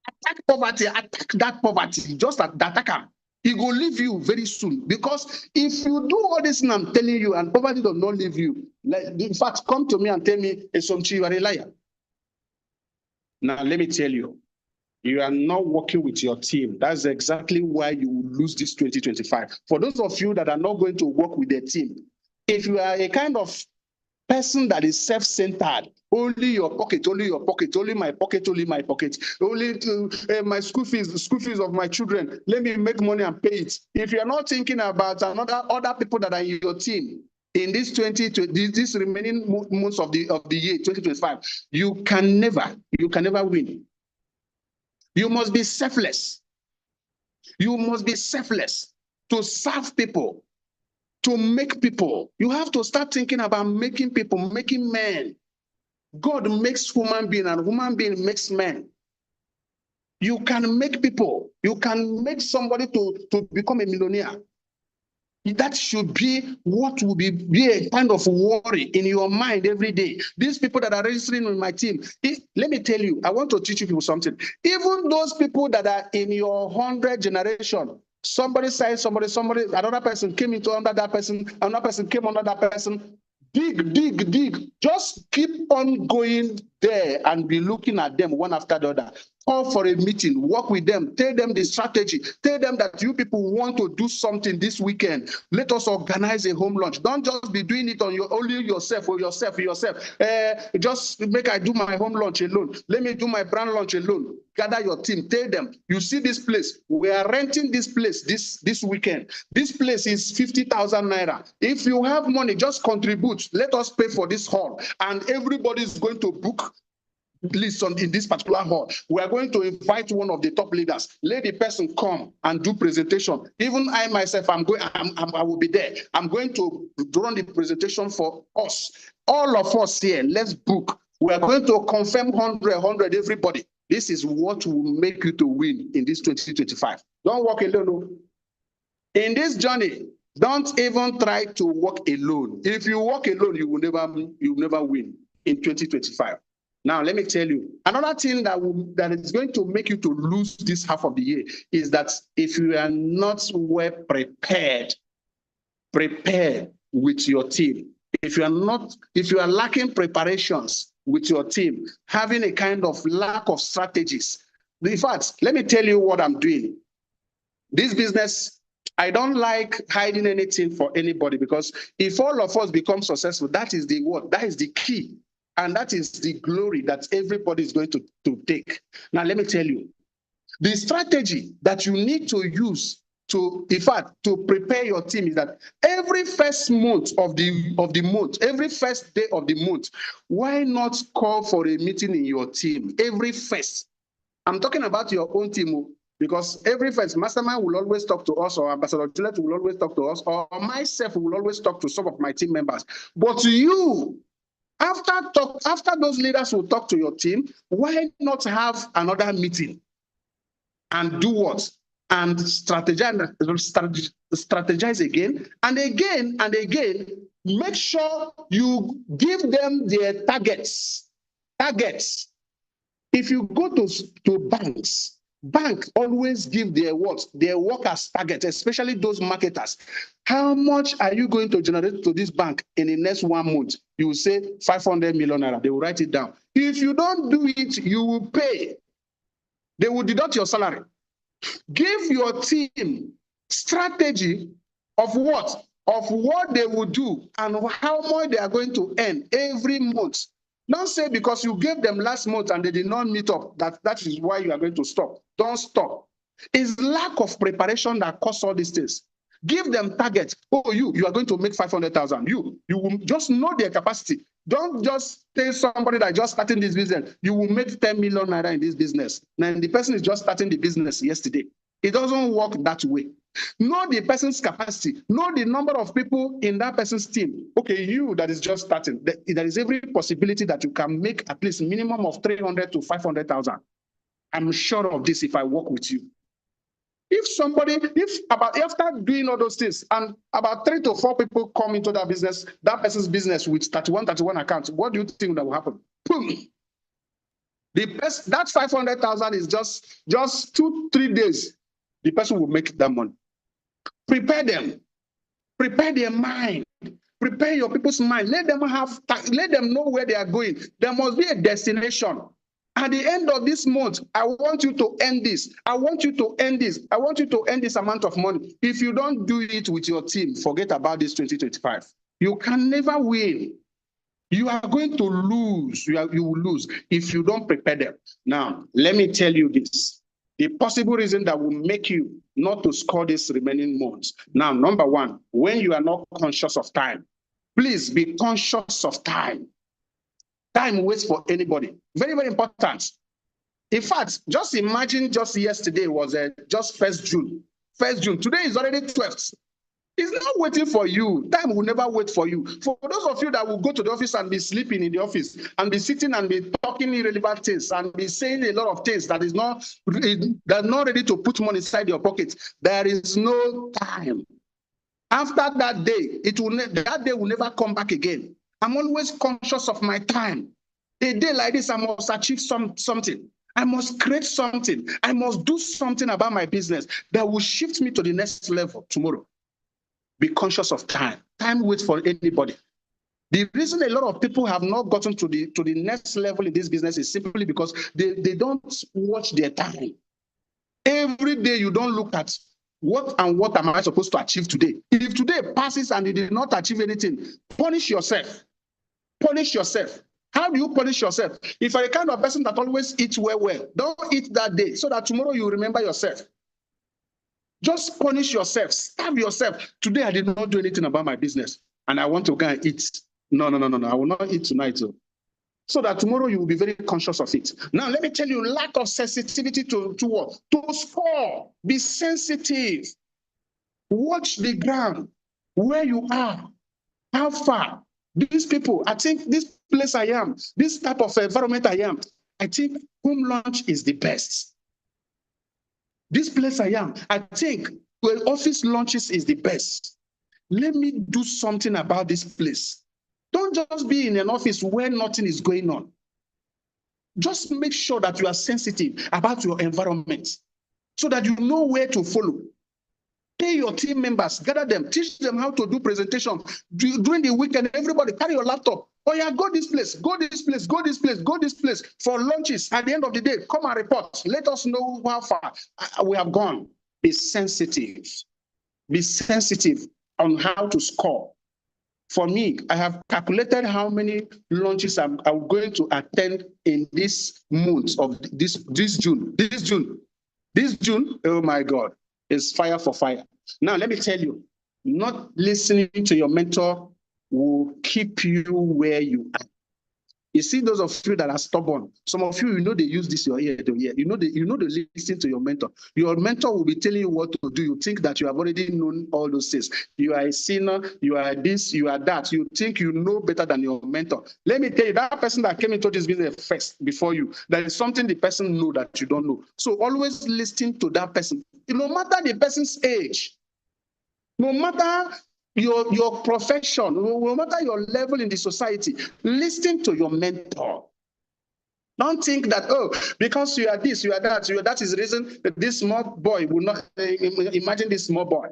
[SPEAKER 3] attack poverty, attack that poverty, just attack them. He will leave you very soon. Because if you do all this and I'm telling you and poverty does not leave you, like, in fact, come to me and tell me, Esomchi, you are a liar. Now, let me tell you, you are not working with your team. That's exactly why you will lose this 2025. For those of you that are not going to work with their team, if you are a kind of person that is self-centered, only your pocket, only my pocket, only my school fees of my children, let me make money and pay it. If you're not thinking about other people that are in your team, in this this remaining months of the year 2025, you can never win. You must be selfless. You must be selfless to serve people, to make people. You have to start thinking about making people, making men. God makes human being and human being makes men. You can make people. You can make somebody to become a millionaire. That should be what will be a kind of worry in your mind every day. These people that are registering on my team, let me tell you, I want to teach you people something. Even those people that are in your 100 generation, somebody said somebody, another person came into under that person, another person came under that person. Dig. Just keep on going there and be looking at them one after the other. Call for a meeting, work with them, tell them the strategy, tell them that you people want to do something this weekend. Let us organize a home lunch. Don't just be doing it on your only yourself or yourself. Just make I do my home lunch alone. Let me do my brand lunch alone. Gather your team, tell them, you see this place, we are renting this place this weekend. This place is 50,000 naira. If you have money, just contribute. Let us pay for this hall. And everybody is going to book list in this particular hall. We are going to invite one of the top leaders. Let the person come and do presentation. Even I myself, I will be there. I'm going to run the presentation for us. All of us here, let's book. We are going to confirm 100 everybody. This is what will make you to win in this 2025. Don't walk alone. In this journey, don't even try to walk alone. If you walk alone, you will never win in 2025. Now, let me tell you, another thing that is going to make you to lose this half of the year is that if you are not well prepared with your team, if you are lacking preparations with your team, having a kind of lack of strategies. In fact, let me tell you what I'm doing. This business, I don't like hiding anything for anybody, because if all of us become successful, that is the word, that is the key. And that is the glory that everybody is going to take. Now, let me tell you, the strategy that you need to use to prepare your team is that every first month of the month, every first day of the month, why not call for a meeting in your team? Every first. I'm talking about your own team, because every first, Mastermind will always talk to us, or Ambassador Gillette will always talk to us, or myself will always talk to some of my team members. But you, after those leaders will talk to your team, why not have another meeting and do what? And strategize again and again and again. Make sure you give them their targets. If you go to banks, bank always give their workers targets, especially those marketers. How much are you going to generate to this bank in the next 1 month? You will say 500 million naira. They will write it down. If you don't do it, you will pay. They will deduct your salary. Give your team strategy of what they will do and how much they are going to earn every month. Don't say because you gave them last month and they did not meet up, that is why you are going to stop. Don't stop. It's lack of preparation that causes all these things. Give them targets. Oh, you are going to make 500,000. You will just know their capacity. Don't just tell somebody that just starting this business, you will make 10 million naira in this business. Now the person is just starting the business yesterday. It doesn't work that way. Know the person's capacity. Know the number of people in that person's team. Okay, you that is just starting, there is every possibility that you can make at least minimum of 300 to 500,000. I'm sure of this if I work with you. After doing all those things, and about 3 to 4 people come into that person's business with 31 accounts, what do you think that will happen? Boom. That 500,000 is just 2-3 days. The person will make that money. Prepare them. Prepare their mind. Prepare your people's mind. Let them know where they are going. There must be a destination. At the end of this month, I want you to earn this. I want you to earn this. I want you to earn this amount of money. If you don't do it with your team, forget about this 2025. You can never win. You are going to lose. You will lose if you don't prepare them. Now, let me tell you this. The possible reason that will make you not to score these remaining months. Now, number one, when you are not conscious of time, please be conscious of time. Time waits for anybody. Very, very important. In fact, just imagine just yesterday was just 1st June. 1st June. Today is already 12th. It's not waiting for you. Time will never wait for you. For those of you that will go to the office and be sleeping in the office and be sitting and be talking irrelevant things and be saying a lot of things that is not ready to put money inside your pocket, there is no time. After that day, that day will never come back again. I'm always conscious of my time. A day like this, I must achieve something. I must create something. I must do something about my business that will shift me to the next level tomorrow. Be conscious of time. Time waits for anybody. The reason a lot of people have not gotten to the next level in this business is simply because they don't watch their time. Every day you don't look at what am I supposed to achieve today. If today passes and you did not achieve anything, punish yourself. Punish yourself. How do you punish yourself? If you're the kind of person that always eats well, don't eat that day so that tomorrow you remember yourself. Just punish yourself. Starve yourself. Today I did not do anything about my business and I want to go and eat. No. I will not eat tonight. So that tomorrow you will be very conscious of it. Now, let me tell you, lack of sensitivity to what? To score. Be sensitive. Watch the ground, where you are, how far. These people, I think this place I am, this type of environment I am, I think home lunch is the best. This place I am, I think office lunches is the best. Let me do something about this place. Don't just be in an office where nothing is going on. Just make sure that you are sensitive about your environment so that you know where to follow. Pay your team members, gather them, teach them how to do presentation. During the weekend, everybody carry your laptop. Oh yeah, go this place, go this place, go this place, go this place for lunches. At the end of the day, come and report. Let us know how far we have gone. Be sensitive. Be sensitive on how to score. For me, I have calculated how many lunches I'm going to attend in this month of this June. This June, oh my God, is fire for fire. Now, let me tell you, not listening to your mentor will keep you where you are. You see those of you that are stubborn. Some of you, they use this your ear to hear. You know they listen to your mentor. Your mentor will be telling you what to do. You think that you have already known all those things. You are a sinner. You are this. You are that. You think you know better than your mentor. Let me tell you, that person that came into this business first before you, there is something the person know that you don't know. So always listen to that person, no matter the person's age, no matter your profession, no matter your level in the society, listen to your mentor. Don't think that, oh, because you are this, you are that, that is the reason that this small boy will not, imagine this small boy,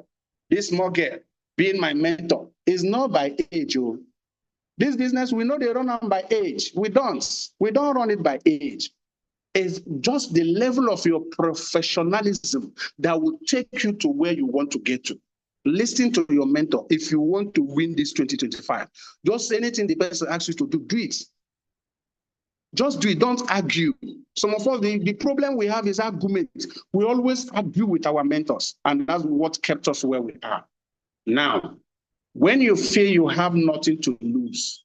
[SPEAKER 3] this small girl being my mentor. It's not by age. Oh. This business, we know they run on by age. We don't run it by age. It's just the level of your professionalism that will take you to where you want to get to. Listen to your mentor if you want to win this 2025. Just anything the person asks you to do, do it. Just do it. Don't argue. Some of us, the problem we have is argument. We always argue with our mentors, and that's what kept us where we are. Now, when you feel you have nothing to lose,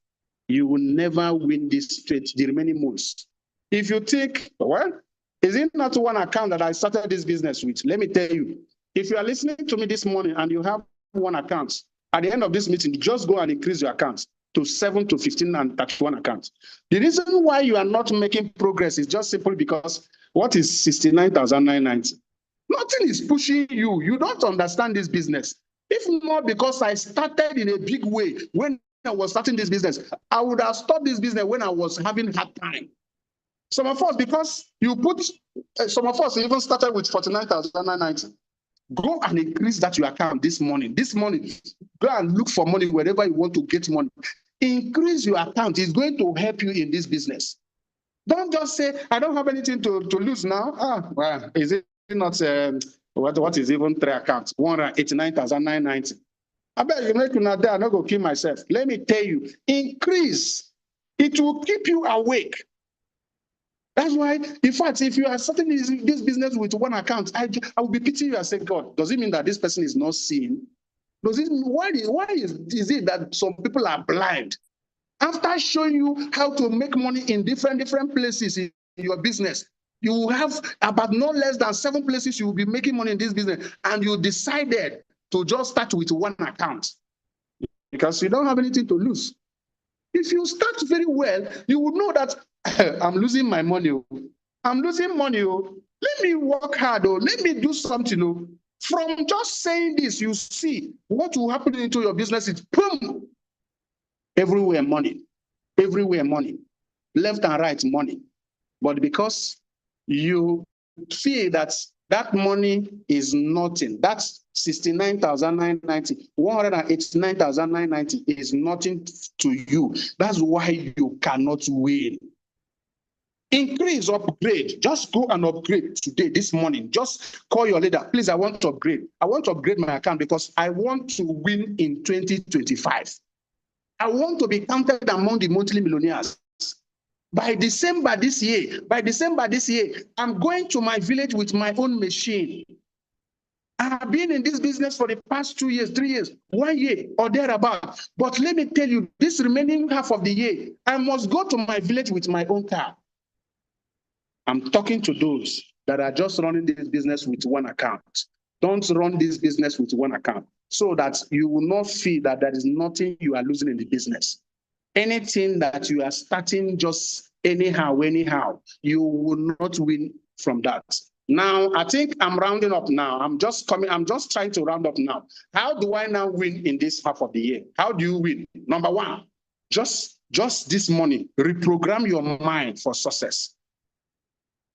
[SPEAKER 3] you will never win this the remaining months. If you think, well, is it not one account that I started this business with? Let me tell you. If you are listening to me this morning and you have one account, at the end of this meeting, just go and increase your accounts to 7 to 15 and 31 accounts. The reason why you are not making progress is just simply because what is 69,990? Nothing is pushing you. You don't understand this business. If not because I started in a big way when I was starting this business, I would have stopped this business when I was having hard time. Some of us, because you put, some of us even started with 49,990. Go and increase that your account this morning. This morning, go and look for money wherever you want to get money. Increase your account. It's going to help you in this business. Don't just say, I don't have anything to lose now. Well, is it not, what is even 3 accounts? 189,990. I bet you make una there, I'm not going to kill myself. Let me tell you, increase. It will keep you awake. That's why, in fact, if you are starting this business with one account, I will be pitying you and say, God, does it mean that this person is not seeing? Does it? Why is it that some people are blind? After showing you how to make money in different places in your business, you will have about no less than 7 places you will be making money in this business, and you decided to just start with one account because you don't have anything to lose. If you start very well, you will know that I'm losing my money. I'm losing money. Let me work hard. Let me do something. From just saying this, you see what will happen into your business is boom. Everywhere money. Everywhere money. Left and right money. But because you feel that That money is nothing. That's 69,990. 189,990 is nothing to you. That's why you cannot win. Increase, upgrade. Just go and upgrade today, this morning. Just call your leader. Please, I want to upgrade. I want to upgrade my account because I want to win in 2025. I want to be counted among the monthly millionaires. By December this year, I'm going to my village with my own machine. I have been in this business for the past 2 years, 3 years, 1 year or thereabout. But let me tell you, this remaining half of the year, I must go to my village with my own car. I'm talking to those that are just running this business with one account. Don't run this business with one account so that you will not feel that there is nothing you are losing in the business. Anything that you are starting just anyhow, you will not win from that. Now, I think I'm rounding up now. I'm just trying to round up now. How do I now win in this half of the year? How do you win? Number one, just this morning, reprogram your mind for success.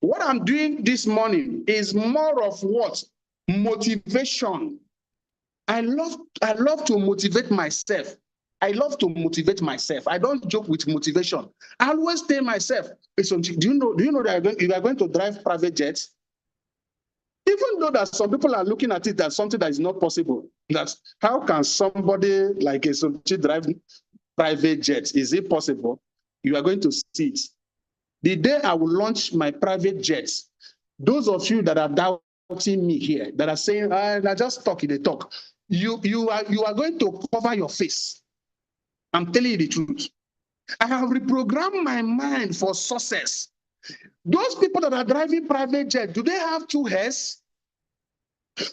[SPEAKER 3] What I'm doing this morning is more of what? Motivation. I love to motivate myself. I don't joke with motivation. I always tell myself, do you know that you are going to drive private jets? Even though that some people are looking at it as something that is not possible, that how can somebody like a drive private jets? Is it possible? You are going to see it. The day I will launch my private jets, those of you that are doubting me here, that are saying, I just talk, they talk, you are going to cover your face. I'm telling you the truth. I have reprogrammed my mind for success. Those people that are driving private jet, do they have 2 hairs?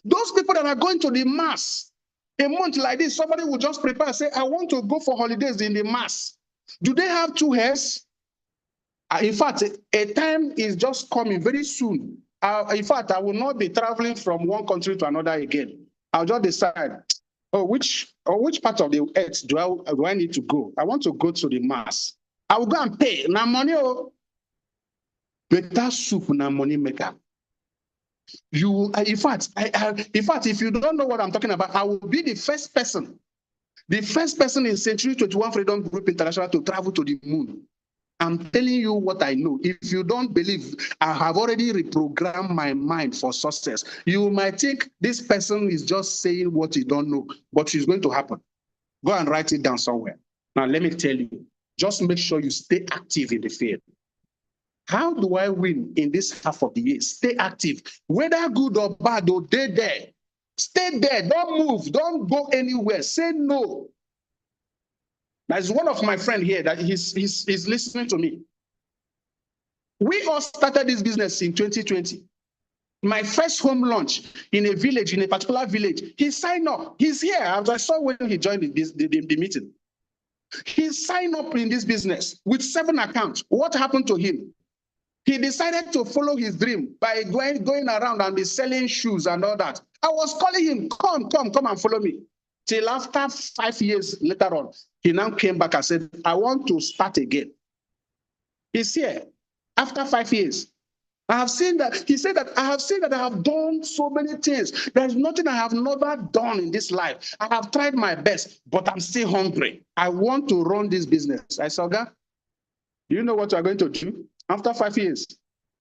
[SPEAKER 3] Those people that are going to the mass, a month like this, somebody will just prepare and say, I want to go for holidays in the mass. Do they have 2 hairs? In fact, a time is just coming very soon. In fact, I will not be traveling from one country to another again. I'll just decide, which part of the earth do I need to go? I want to go to the mass. I will go and pay. Now money, better soup na money maker. In fact, if you don't know what I'm talking about, I will be the first person in Century 21 Freedom Group International to travel to the moon. I'm telling you what I know. If you don't believe, I have already reprogrammed my mind for success. You might think this person is just saying what you don't know, but it's going to happen. Go and write it down somewhere. Now, let me tell you, just make sure you stay active in the field. How do I win in this half of the year? Stay active. Whether good or bad, or stay there. Stay there. Don't move. Don't go anywhere. Say no. There's one of my friends here that he's listening to me. We all started this business in 2020. My first home launch in a village, in a particular village, he signed up. He's here. I saw when he joined the meeting. He signed up in this business with 7 accounts. What happened to him? He decided to follow his dream by going around and be selling shoes and all that. I was calling him, come and follow me. Till after 5 years later on, he now came back and said, I want to start again. He's here. After 5 years, I have seen that. He said that I have seen that I have done so many things. There's nothing I have never done in this life. I have tried my best, but I'm still hungry. I want to run this business. I said, do you know what you are going to do after 5 years?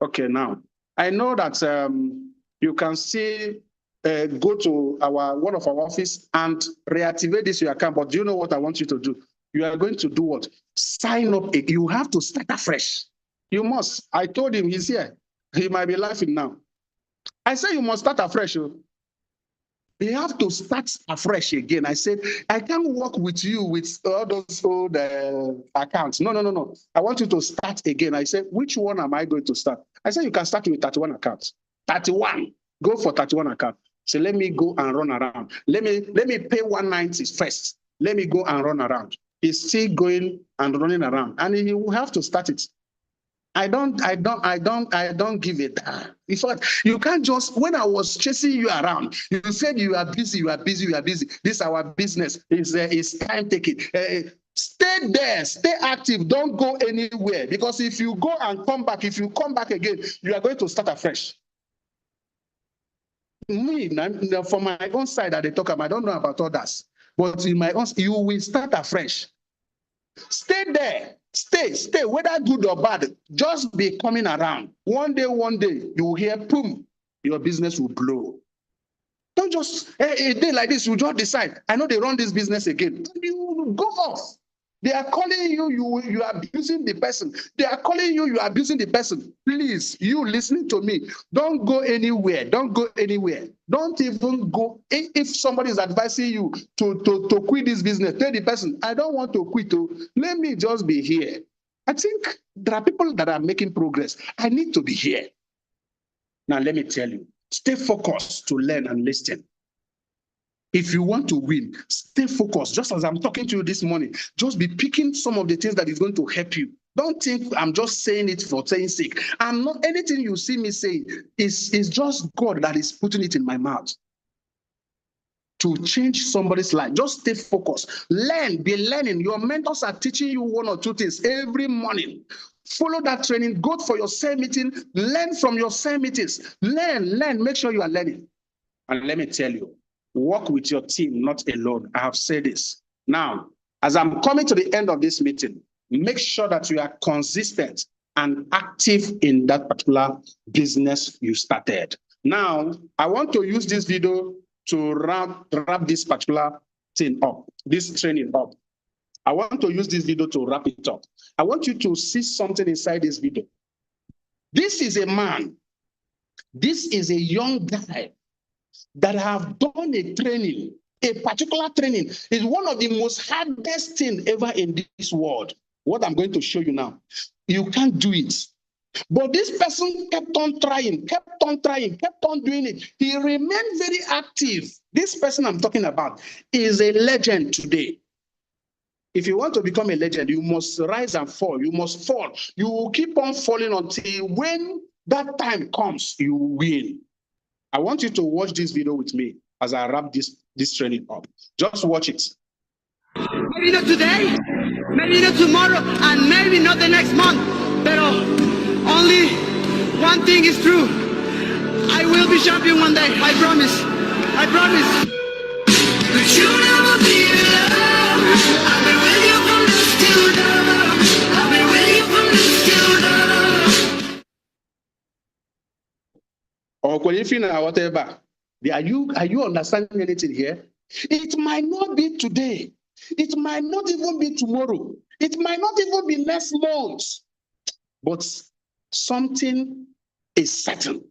[SPEAKER 3] Okay, now, I know that you can still go to one of our office and reactivate this your account. But do you know what I want you to do? You are going to do what? Sign up. You have to start afresh. You must. I told him, he's here. He might be laughing now. I said you must start afresh. You have to start afresh again. I said, I can't work with you with all those old accounts. No. I want you to start again. I said, which one am I going to start? I said, you can start with 31 accounts. 31. Go for 31 accounts. So let me go and run around. Let me pay 190 first. Let me go and run around. He's still going and running around, and he will have to start it. I don't give it. In fact, you can't just, when I was chasing you around, you said you are busy. This is our business. It's time taking. Stay there, stay active, don't go anywhere. Because if you go and come back, if you come back again, you are going to start afresh. me, from my own side that they talk about, I don't know about others, but in my own, you will start afresh. Stay there. Stay, whether good or bad, just be coming around. One day, you will hear, boom, your business will blow. Don't just, a day like this, you just decide, I know they run this business again. You go off. They are calling you, you are abusing the person. They are calling you, you are abusing the person. Please, you listening to me, don't go anywhere. Don't go anywhere. Don't even go. If somebody is advising you to quit this business, tell the person, I don't want to quit. Let me just be here. I think there are people that are making progress. I need to be here. Now, let me tell you, stay focused to learn and listen. If you want to win, stay focused. Just as I'm talking to you this morning, just be picking some of the things that is going to help you. Don't think I'm just saying it for saying sake. I'm not, anything you see me say is just God that is putting it in my mouth to change somebody's life. Just stay focused. Learn, be learning. Your mentors are teaching you one or two things every morning. Follow that training. Go for your same meeting. Learn from your same meetings. Learn. Make sure you are learning. And let me tell you, work with your team, not alone. I have said this. Now, as I'm coming to the end of this meeting, make sure that you are consistent and active in that particular business you started. Now, I want to use this video to wrap this particular thing up, this training up. I want to use this video to wrap it up. I want you to see something inside this video. This is a man. This is a young guy that have done a training, a particular training. Is one of the most hardest things ever in this world. What I'm going to show you now. You can't do it. But this person kept on trying, kept on doing it. He remained very active. This person I'm talking about is a legend today. If you want to become a legend, you must rise and fall. You must fall. You will keep on falling until when that time comes, you win. I want you to watch this video with me as I wrap this training up. Just watch it.
[SPEAKER 5] Maybe not today, maybe not tomorrow, and maybe not the next month. But only one thing is true. I will be champion one day. I promise. I promise. But you never be alone. I've been with you from dusk till dawn. I've been with you from dusk till dawn.
[SPEAKER 3] Or whatever. Are you understanding anything here? It might not be today. It might not even be tomorrow. It might not even be next month. But something is certain.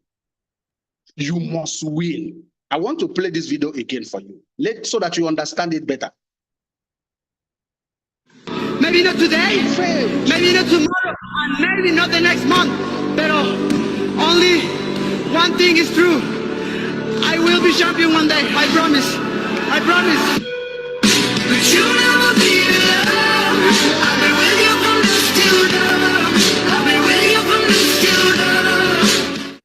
[SPEAKER 3] You must win. I want to play this video again for you, so that you understand it better.
[SPEAKER 5] Maybe not today, maybe not tomorrow, and maybe not the next month. But only one thing is true. I will be champion one day. I promise. I promise. But you never be alone. I've been with you from dusk till dawn. I've been with you from dusk till dawn.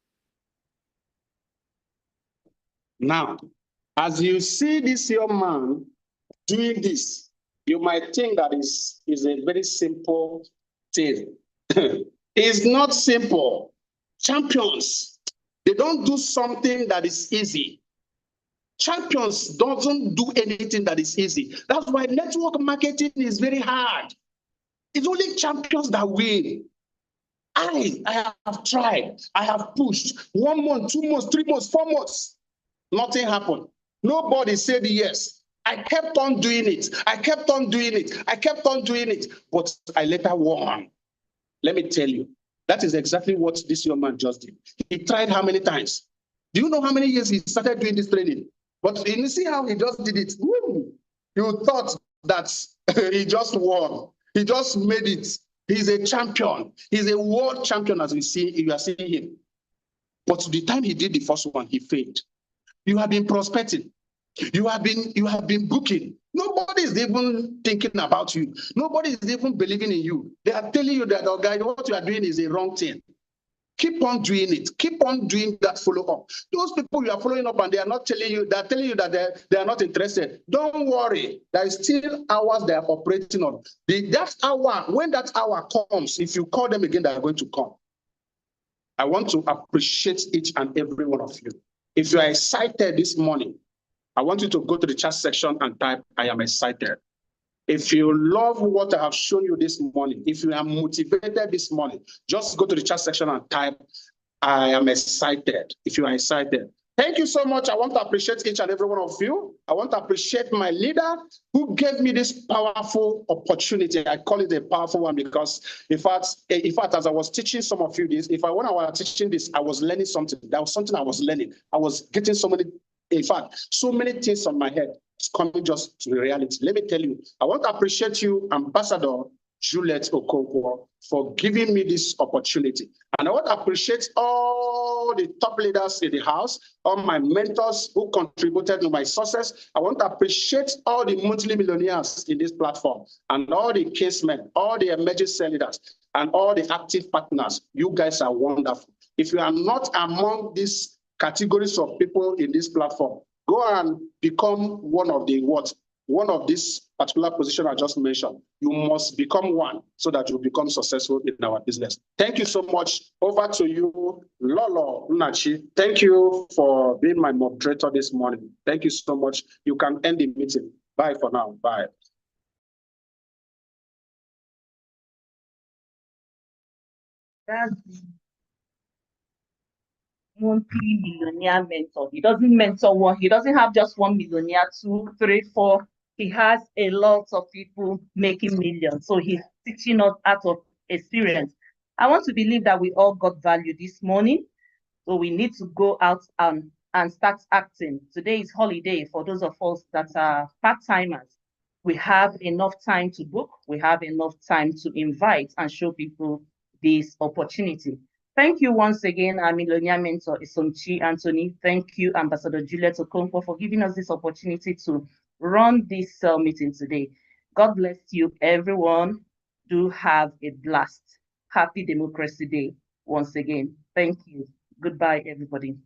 [SPEAKER 3] Now, as you see this young man doing this, you might think that is a very simple thing. It's not simple. Champions, they don't do something that is easy. Champions doesn't do anything that is easy. That's why network marketing is very hard. It's only champions that win. I have tried. I have pushed 1 month, 2 months, 3 months, 4 months. Nothing happened. Nobody said yes. I kept on doing it. I kept on doing it. I kept on doing it. But I later won. Let me tell you, that is exactly what this young man just did. He tried how many times? Do you know how many years he started doing this training? But you see how he just did it. Woo! You thought that he just won. He just made it. He's a champion. He's a world champion, as you are seeing him. But the time he did the first one, he failed. You have been prospecting. You have been booking. Nobody is even thinking about you. Nobody is even believing in you. They are telling you that, oh, guy, what you are doing is a wrong thing. Keep on doing it. Keep on doing that follow-up. Those people you are following up and they are not telling you, they are telling you that they are not interested. Don't worry. There is still hours they are operating on. That hour, when that hour comes, if you call them again, they are going to come. I want to appreciate each and every one of you. If you are excited this morning, I want you to go to the chat section and type, I am excited. If you love what I have shown you this morning, if you are motivated this morning, just go to the chat section and type, I am excited. If you are excited. Thank you so much. I want to appreciate each and every one of you. I want to appreciate my leader who gave me this powerful opportunity. I call it a powerful one because, in fact, as I was teaching some of you this, when I was teaching this, I was learning something. That was something I was learning. I was getting so many things on my head. It's coming just to the reality. Let me tell you, I want to appreciate you, Ambassador Juliet Okonkwo, for giving me this opportunity. And I want to appreciate all the top leaders in the house, all my mentors who contributed to my success. I want to appreciate all the multi-millionaires in this platform and all the casemen, all the emerging cell leaders, and all the active partners. You guys are wonderful. If you are not among these categories of people in this platform, go and become one of this particular position I just mentioned. You must become one so that you become successful in our business. Thank you so much. Over to you, Lolo Nachi. Thank you for being my moderator this morning. Thank you so much. You can end the meeting. Bye for now. Bye.
[SPEAKER 1] That's the multi-millionaire mentor. He doesn't mentor one. He doesn't have just 1 millionaire, 2, 3, 4. He has a lot of people making millions. So he's teaching us out of experience. I want to believe that we all got value this morning. So we need to go out and start acting. Today is holiday for those of us that are part-timers. We have enough time to book. We have enough time to invite and show people this opportunity. Thank you once again, our millionaire mentor, Isomchi Anthony. Thank you, Ambassador Juliet Okonkwo, for giving us this opportunity to run this meeting today. God bless you, everyone. Do have a blast. Happy Democracy Day once again. Thank you. Goodbye, everybody.